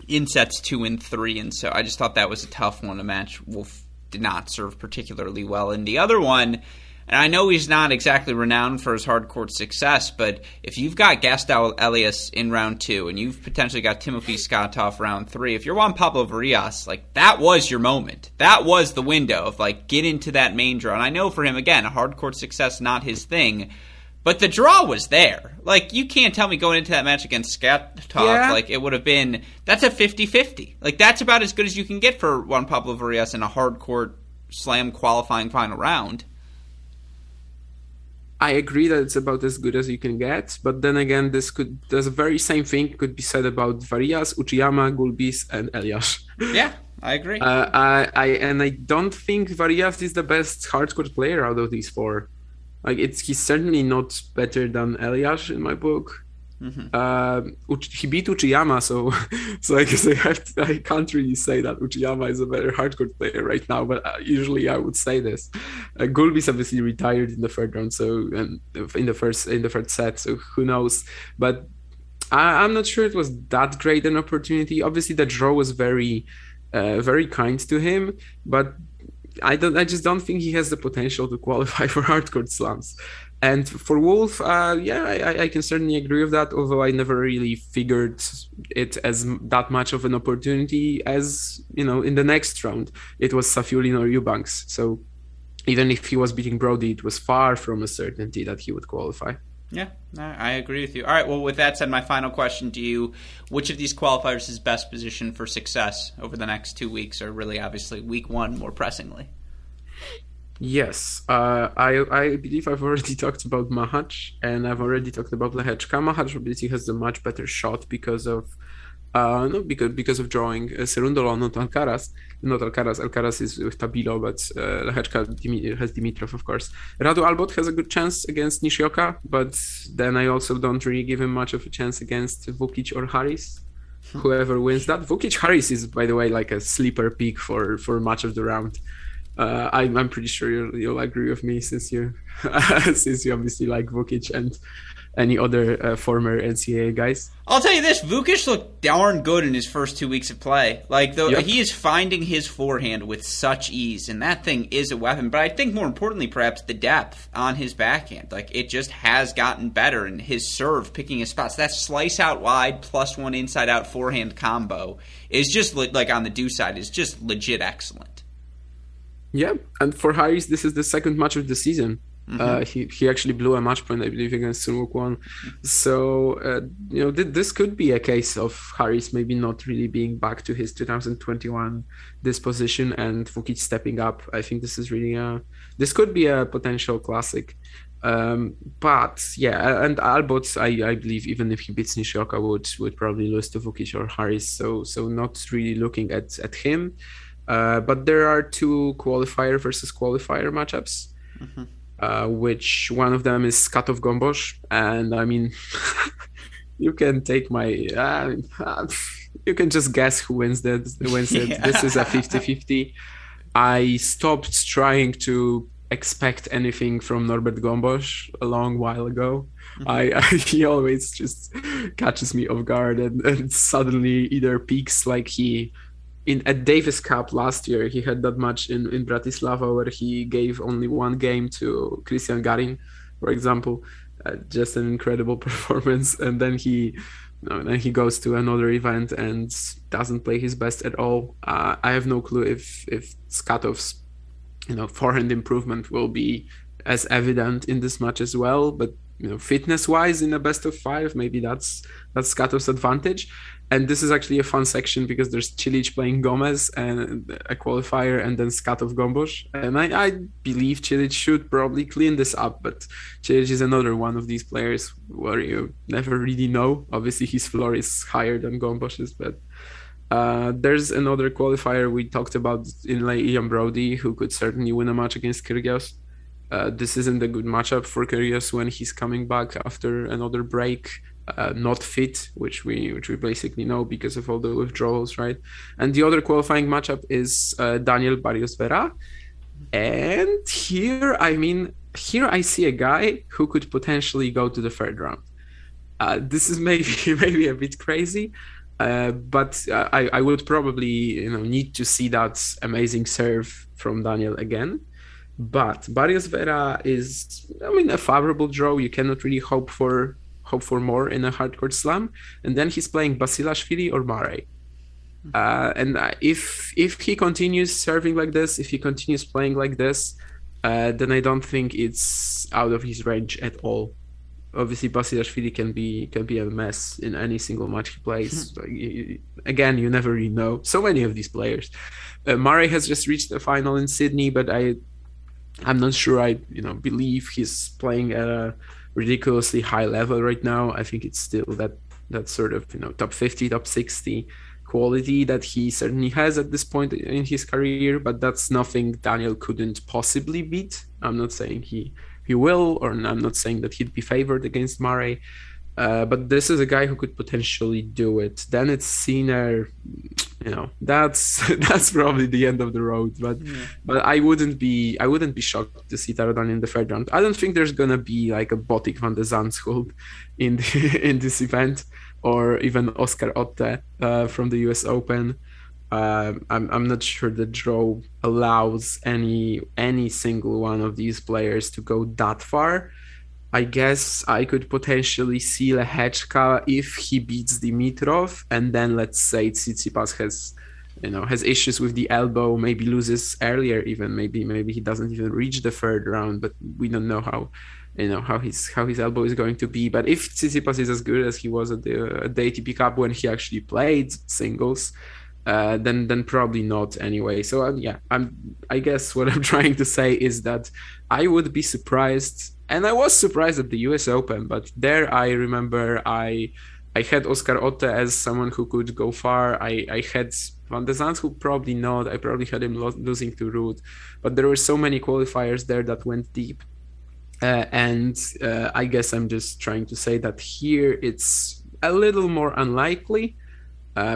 in sets 2 and 3. And so I just thought that was a tough one, a match Wolf did not serve particularly well. And the other one, and I know he's not exactly renowned for his hard-court success, but if you've got Gaston Elias in round 2 and you've potentially got Timofey Scottov round 3, if you're Juan Pablo Varillas, like, that was your moment. That was the window of, like, get into that main draw. And I know for him, again, hard-court success, not his thing, but the draw was there. Like, you can't tell me going into that match against Scottov, like, it would have been, that's a 50-50. Like, that's about as good as you can get for Juan Pablo Varillas in a hard-court slam qualifying final round. I agree that it's about as good as you can get, but then again, the very same thing could be said about Varillas, Uchiyama, Gulbis, and Elias. Yeah, I agree. I don't think Varillas is the best hardcourt player out of these 4. Like, he's certainly not better than Elias in my book. Mm-hmm. He beat Uchiyama, so I guess I can't really say that Uchiyama is a better hardcourt player right now, but usually I would say this. Gulbis obviously retired in the third round, and in the third set, so who knows? But I'm not sure it was that great an opportunity. Obviously, the draw was very, very kind to him, but I just don't think he has the potential to qualify for hardcourt slams. And for Wolf, I can certainly agree with that, although I never really figured it as that much of an opportunity as, in the next round, it was Safiullin or Eubanks. So even if he was beating Brody, it was far from a certainty that he would qualify. Yeah, I agree with you. All right, well, with that said, my final question to you, which of these qualifiers is best positioned for success over the next 2 weeks, or really, obviously, week 1 more pressingly? Yes, I believe I've already talked about Mahach, and I've already talked about Lehechka. Mahach obviously has a much better shot because of drawing Cerundolo, not Alcaraz. Not Alcaraz. Alcaraz is with Tabilo, but Lehechka has Dimitrov, of course. Radu Albot has a good chance against Nishioka, but then I also don't really give him much of a chance against Vukic or Harris. Whoever wins that. Vukic Harris is, by the way, like a sleeper pick for much of the round. I'm pretty sure you'll agree with me since you since you obviously like Vukic and any other former NCAA guys. I'll tell you this, Vukic looked darn good in his first 2 weeks of play. Like, he is finding his forehand with such ease, and that thing is a weapon. But I think more importantly, perhaps, the depth on his backhand. Like, it just has gotten better, and his serve, picking his spots. That slice out wide plus one inside out forehand combo is just, like, on the do side, is just legit excellent. Yeah, and for Harris, this is the second match of the season. He actually blew a match point, I believe, against Sun Wook-won. So, this could be a case of Harris maybe not really being back to his 2021 disposition and Vukic stepping up. I think this is really this could be a potential classic. But yeah, and Albot, I believe, even if he beats Nishioka, would probably lose to Vukic or Harris. So not really looking at him. But there are two qualifier versus qualifier matchups. Which one of them is Scottov Gombos, and I mean, you can take my, you can just guess who wins it. This is a 50-50. I stopped trying to expect anything from Norbert Gombos a long while ago. He always just catches me off guard and suddenly either peaks like he. At Davis Cup last year, he had that match in Bratislava where he gave only one game to Christian Garin, for example. Just an incredible performance. And then he goes to another event and doesn't play his best at all. I have no clue if Skatov's forehand improvement will be as evident in this match as well. But fitness-wise, in a best of five, maybe that's Skatov's advantage. And this is actually a fun section because there's Cilic playing Gomez and a qualifier, and then Scottov Gombos. And I believe Cilic should probably clean this up, but Cilic is another one of these players where you never really know. Obviously, his floor is higher than Gombos's, but there's another qualifier we talked about in Ian Brody, who could certainly win a match against Kyrgios. This isn't a good matchup for Kyrgios when he's coming back after another break. Not fit, which we basically know because of all the withdrawals, right? And the other qualifying matchup is Daniel Barrios Vera. And here I see a guy who could potentially go to the third round. This is maybe a bit crazy, but I would probably need to see that amazing serve from Daniel again. But Barrios Vera is, a favorable draw. You cannot really hope for more in a hardcourt slam. And then he's playing Basilashvili or Murray. And if he continues serving like this, if he continues playing like this, then I don't think it's out of his range at all. Obviously, Basilashvili can be a mess in any single match he plays. Again, you never really know. So many of these players. Murray has just reached the final in Sydney, but I'm not sure I believe he's playing at a ridiculously high level right now. I think it's still that sort of top 50, top 60 quality that he certainly has at this point in his career, but that's nothing Daniel couldn't possibly beat. I'm not saying he will, or I'm not saying that he'd be favored against Murray, but this is a guy who could potentially do it. Then it's Sinner, that's probably the end of the road. But I wouldn't be shocked to see Tarodan in the third round. I don't think there's gonna be like a Botic van de Zandschulp in this event, or even Oscar Otte from the US Open. I'm not sure the draw allows any single one of these players to go that far. I guess I could potentially see Lehechka if he beats Dimitrov, and then let's say Tsitsipas has issues with the elbow, maybe loses earlier even, maybe he doesn't even reach the third round, but we don't know how his elbow is going to be. But if Tsitsipas is as good as he was at the ATP Cup when he actually played singles, then probably not anyway. So I guess what I'm trying to say is that I would be surprised. And I was surprised at the US Open, but there I remember I had Oscar Otte as someone who could go far. I had Van de Zandschulp, probably not. I probably had him losing to Ruud. But there were so many qualifiers there that went deep. And I guess I'm just trying to say that here it's a little more unlikely.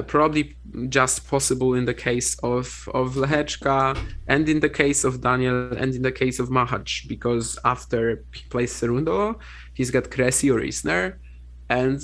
Probably just possible in the case of Lehechka, and in the case of Daniel, and in the case of Mahach, because after he plays Serundolo, he's got Cressy or Isner, and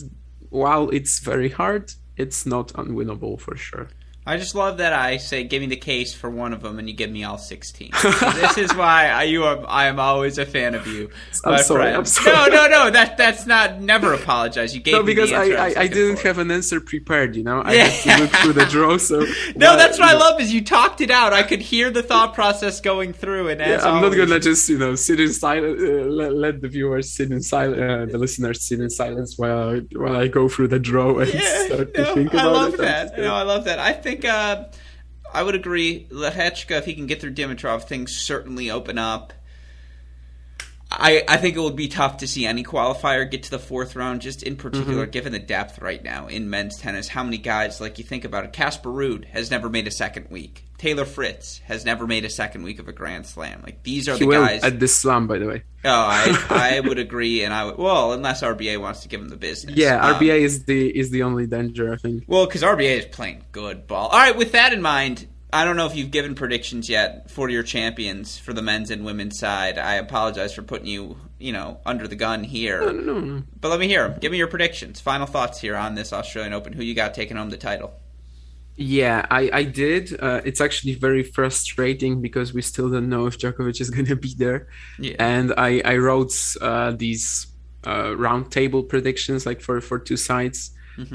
while it's very hard, it's not unwinnable for sure. I just love that I say, give me the case for one of them, and you give me all 16. So this is why I am always a fan of you. I'm sorry. No. That's not. Never apologize. You gave me the answer I didn't have an answer prepared. I Yeah. had to look through the draw. So that's what I love is you talked it out. I could hear the thought process going through, and I'm not gonna just sit in silence. Let the viewers sit in silence, the listeners sit in silence while I go through the draw and start to think about it. I love that. I love that. I think I would agree. Lehechka, if he can get through Dimitrov, things certainly open up. I think it would be tough to see any qualifier get to the fourth round, just in particular, given the depth right now in men's tennis. How many guys, like you think about it, Casper Ruud has never made a second week. Taylor Fritz has never made a second week of a Grand Slam. Like, these are the guys. At this slam, by the way. Oh, I would agree, and unless RBA wants to give him the business. Yeah, RBA is the only danger, I think. Well, because RBA is playing good ball. All right, with that in mind, I don't know if you've given predictions yet for your champions for the men's and women's side. I apologize for putting you, under the gun here. No. But let me hear them. Give me your predictions. Final thoughts here on this Australian Open. Who you got taking home the title? Yeah, I did. It's actually very frustrating because we still don't know if Djokovic is going to be there. Yeah. And I wrote these round table predictions like for two sides.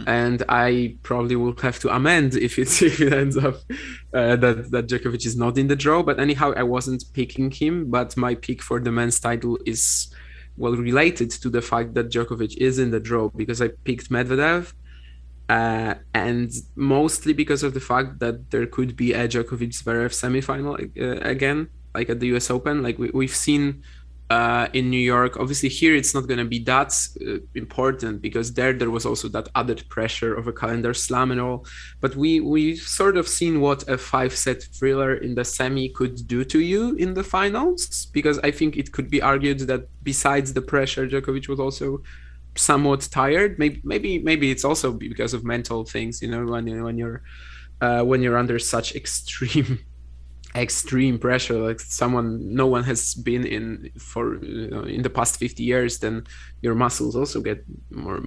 And I probably will have to amend if it ends up that Djokovic is not in the draw. But anyhow, I wasn't picking him. But my pick for the men's title is related to the fact that Djokovic is in the draw, because I picked Medvedev. And mostly because of the fact that there could be a Djokovic-Zverev semifinal again, like at the US Open. Like we've seen in New York. Obviously here it's not going to be that important because there was also that added pressure of a calendar slam and all. But we've sort of seen what a 5-set thriller in the semi could do to you in the finals, because I think it could be argued that besides the pressure, Djokovic was also somewhat tired. Maybe it's also because of mental things, when you're under such extreme pressure, like no one has been in for in the past 50 years, then your muscles also get more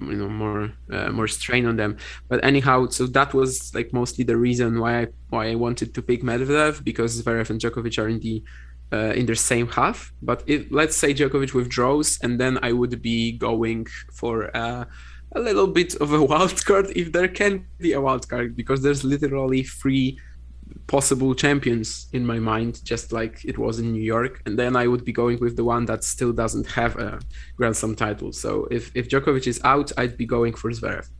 strain on them. But anyhow, so that was like mostly the reason why I wanted to pick Medvedev, because Zverev and Djokovic are in their same half. But let's say Djokovic withdraws, and then I would be going for a little bit of a wild card, if there can be a wild card, because there's literally 3 possible champions in my mind, just like it was in New York. And then I would be going with the one that still doesn't have a Grand Slam title. So if Djokovic is out, I'd be going for Zverev.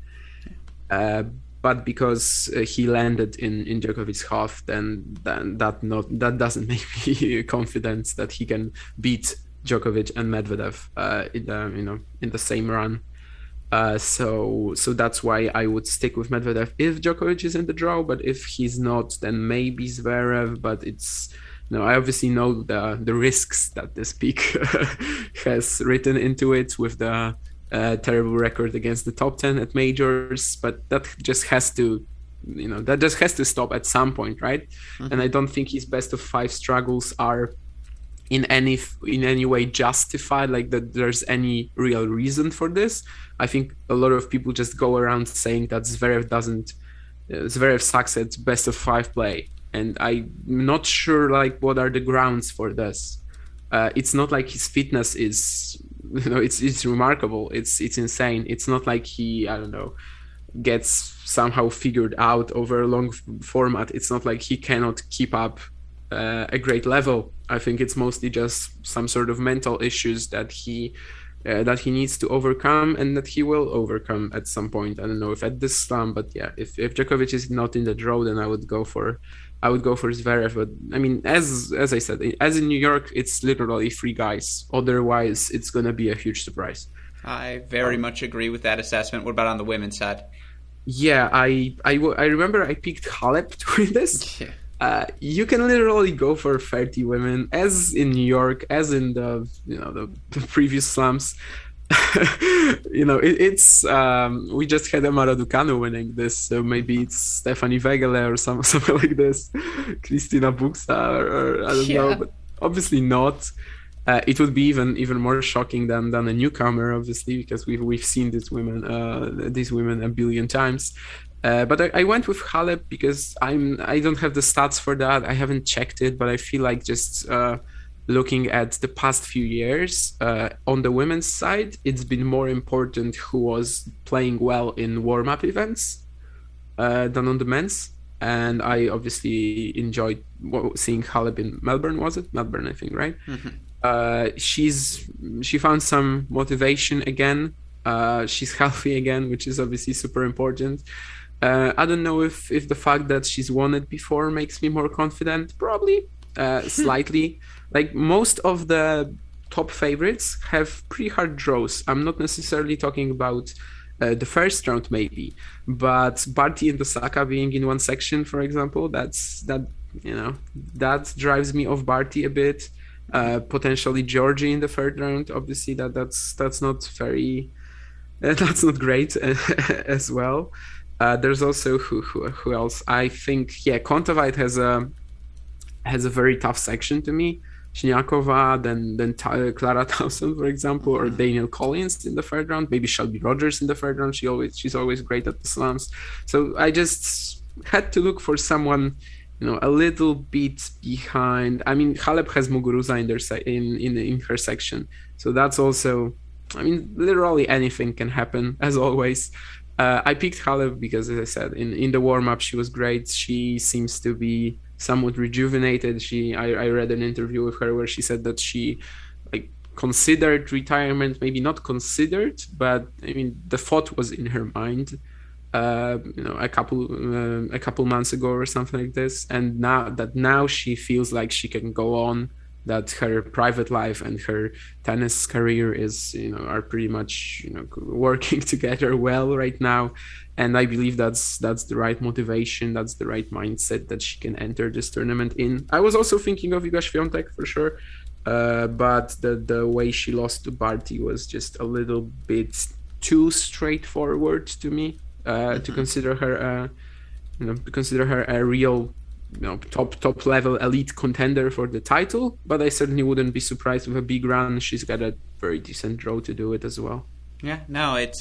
But because he landed in Djokovic's half, then that doesn't make me confident that he can beat Djokovic and Medvedev in the same run. So that's why I would stick with Medvedev if Djokovic is in the draw. But if he's not, then maybe Zverev. But I obviously know the risks that this pick has written into it with the terrible record against the top 10 at majors, but that just has to stop at some point, right? And I don't think his best of 5 struggles are in any way justified, like that there's any real reason for this. I think a lot of people just go around saying that Zverev sucks at best of 5 play, and I'm not sure like what are the grounds for this. It's not like his fitness is it's remarkable. It's insane. It's not like he, I don't know, gets somehow figured out over a long format. It's not like he cannot keep up a great level. I think it's mostly just some sort of mental issues that he needs to overcome, and that he will overcome at some point. I don't know if at this slam, but yeah, if Djokovic is not in the draw, then I would go for Zverev. But I mean, as I said, as in New York, it's literally 3 guys. Otherwise, it's gonna be a huge surprise. I very much agree with that assessment. What about on the women's side? Yeah, I remember I picked Halep to win this. Yeah. You can literally go for 30 women, as in New York, as in the previous slams. it's we just had Emma Raducanu winning this, so maybe it's Stephanie Wegele or something like this, Kristina Buxa, or I don't know, but obviously not. It would be even more shocking than a newcomer, obviously, because we've seen these women a billion times. But I went with Halep because I don't have the stats for that. I haven't checked it, but I feel like just looking at the past few years, on the women's side, it's been more important who was playing well in warm-up events than on the men's. And I obviously enjoyed seeing Halep in Melbourne. Was it Melbourne? I think, right? She found some motivation again. She's healthy again, which is obviously super important. I don't know if the fact that she's won it before makes me more confident. Probably slightly. Like most of the top favorites have pretty hard draws. I'm not necessarily talking about the first round maybe, but Barty and Osaka being in one section, for example, that drives me off Barty a bit. Potentially Georgie in the third round. Obviously, that's not very, that's not great as well. There's also who else? I think Kontaveit has a very tough section to me. Siniakova, then Clara Towson, for example, or Daniel Collins in the third round. Maybe Shelby Rogers in the third round. She's always great at the slams. So I just had to look for someone, a little bit behind. I mean, Halep has Muguruza in her section, so that's also. I mean, literally anything can happen, as always. I picked Halep because, as I said, in the warm-up, she was great. She seems to be somewhat rejuvenated. I read an interview with her where she said that she considered retirement, maybe not considered, but I mean, the thought was in her mind. A couple months ago or something like this, and now she feels like she can go on, that her private life and her tennis career are pretty much working together well right now, and I believe that's the right motivation, that's the right mindset that she can enter this tournament in. I was also thinking of Iga Świątek for sure, but the way she lost to Barty was just a little bit too straightforward to me. To consider her a real, top level elite contender for the title, but I certainly wouldn't be surprised with a big run. She's got a very decent draw to do it as well. Yeah, no, it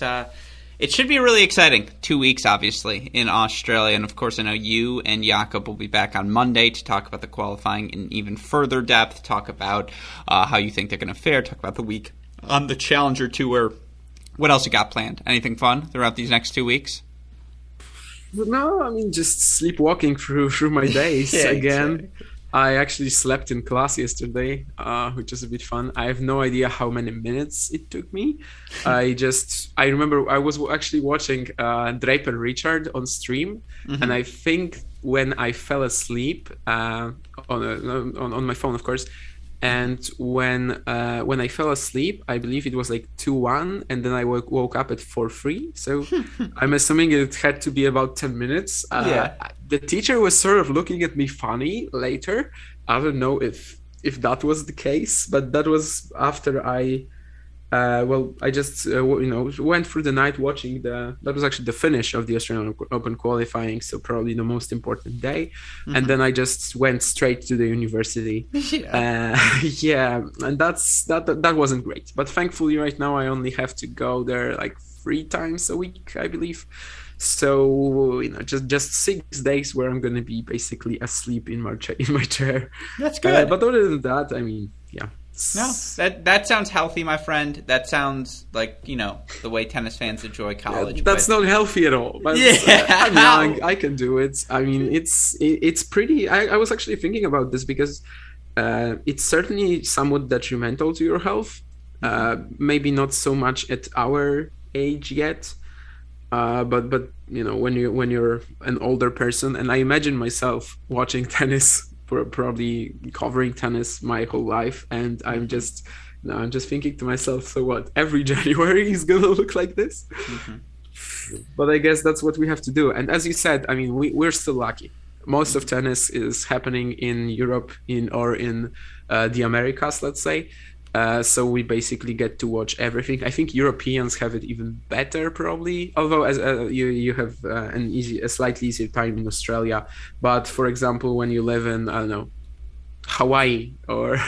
should be really exciting. 2 weeks, obviously, in Australia, and of course, I know you and Jakob will be back on Monday to talk about the qualifying in even further depth. Talk about how you think they're going to fare. Talk about the week on the Challenger Tour. What else you got planned? Anything fun throughout these next 2 weeks? No, I mean, just sleepwalking through my days again. Exactly. I actually slept in class yesterday, which is a bit fun. I have no idea how many minutes it took me. I remember I was actually watching Draper Richard on stream, and I think when I fell asleep on my phone, of course. And when I fell asleep, I believe it was 2-1, and then I woke up at 4-3. So I'm assuming it had to be about 10 minutes. The teacher was sort of looking at me funny later. I don't know if that was the case, but that was after I just went through the night watching that was actually the finish of the Australian Open qualifying, so probably the most important day. And then I just went straight to the university. And that wasn't great, but thankfully right now I only have to go there 3 times a week, I believe. So just 6 days where I'm gonna be basically asleep in my chair. That's good. But other than that, I mean, yeah. No, that sounds healthy, my friend. That sounds like, the way tennis fans enjoy college. That's not healthy at all. But, I'm young. I can do it. I mean, it's pretty... I was actually thinking about this because it's certainly somewhat detrimental to your health. Maybe not so much at our age yet. But when you're an older person, and I imagine myself watching tennis, probably covering tennis my whole life, and I'm just thinking to myself, so what, every January is gonna look like this? But I guess that's what we have to do. And as you said, I mean, we're still lucky. Most of tennis is happening in Europe or in the Americas, let's say. So we basically get to watch everything. I think Europeans have it even better, probably. Although as you have a slightly easier time in Australia. But for example, when you live in, I don't know, Hawaii or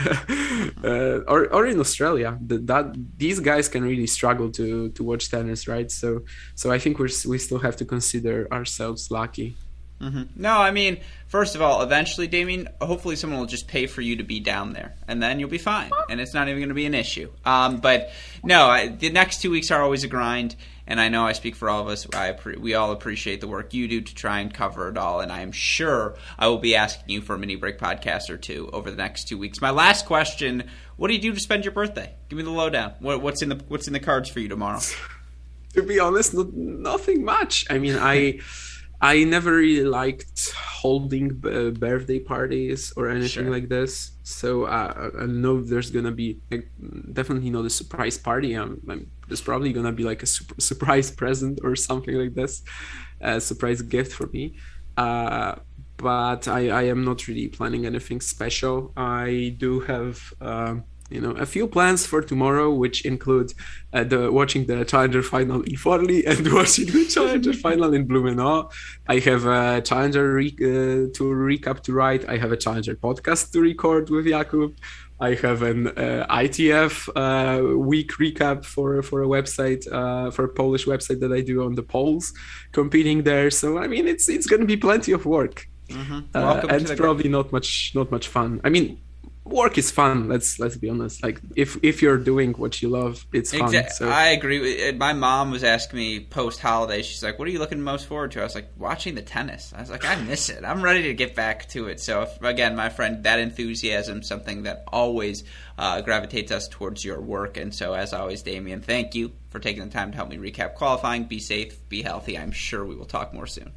or in Australia, these guys can really struggle to watch tennis, right? So I think we still have to consider ourselves lucky. Mm-hmm. No, I mean, first of all, eventually, Damian, hopefully someone will just pay for you to be down there, and then you'll be fine, and it's not even going to be an issue. But no, the next 2 weeks are always a grind, and I know I speak for all of us. We all appreciate the work you do to try and cover it all, and I am sure I will be asking you for a mini break podcast or two over the next 2 weeks. My last question: what do you do to spend your birthday? Give me the lowdown. What's in the cards for you tomorrow? To be honest, nothing much. I mean, I never really liked holding birthday parties or anything like this. So I know there's going to be definitely not a surprise party. There's probably going to be like a surprise present or something like this, a surprise gift for me. But I am not really planning anything special. I do have a few plans for tomorrow, which include watching the Challenger final in Forli and watching the Challenger final in Blumenau. I have a Challenger to recap to write. I have a Challenger podcast to record with Jakub. I have an ITF week recap for a website, for a Polish website that I do on the polls, competing there. So I mean, it's going to be plenty of work, and probably not much fun. I mean, work is fun. Let's be honest. Like if you're doing what you love, it's fun. So. I agree. My mom was asking me post holiday. She's like, "What are you looking most forward to?" I was like, "Watching the tennis." I was like, "I miss it. I'm ready to get back to it." So again, my friend, that enthusiasm, something that always gravitates us towards your work. And so as always, Damian, thank you for taking the time to help me recap qualifying. Be safe, be healthy. I'm sure we will talk more soon.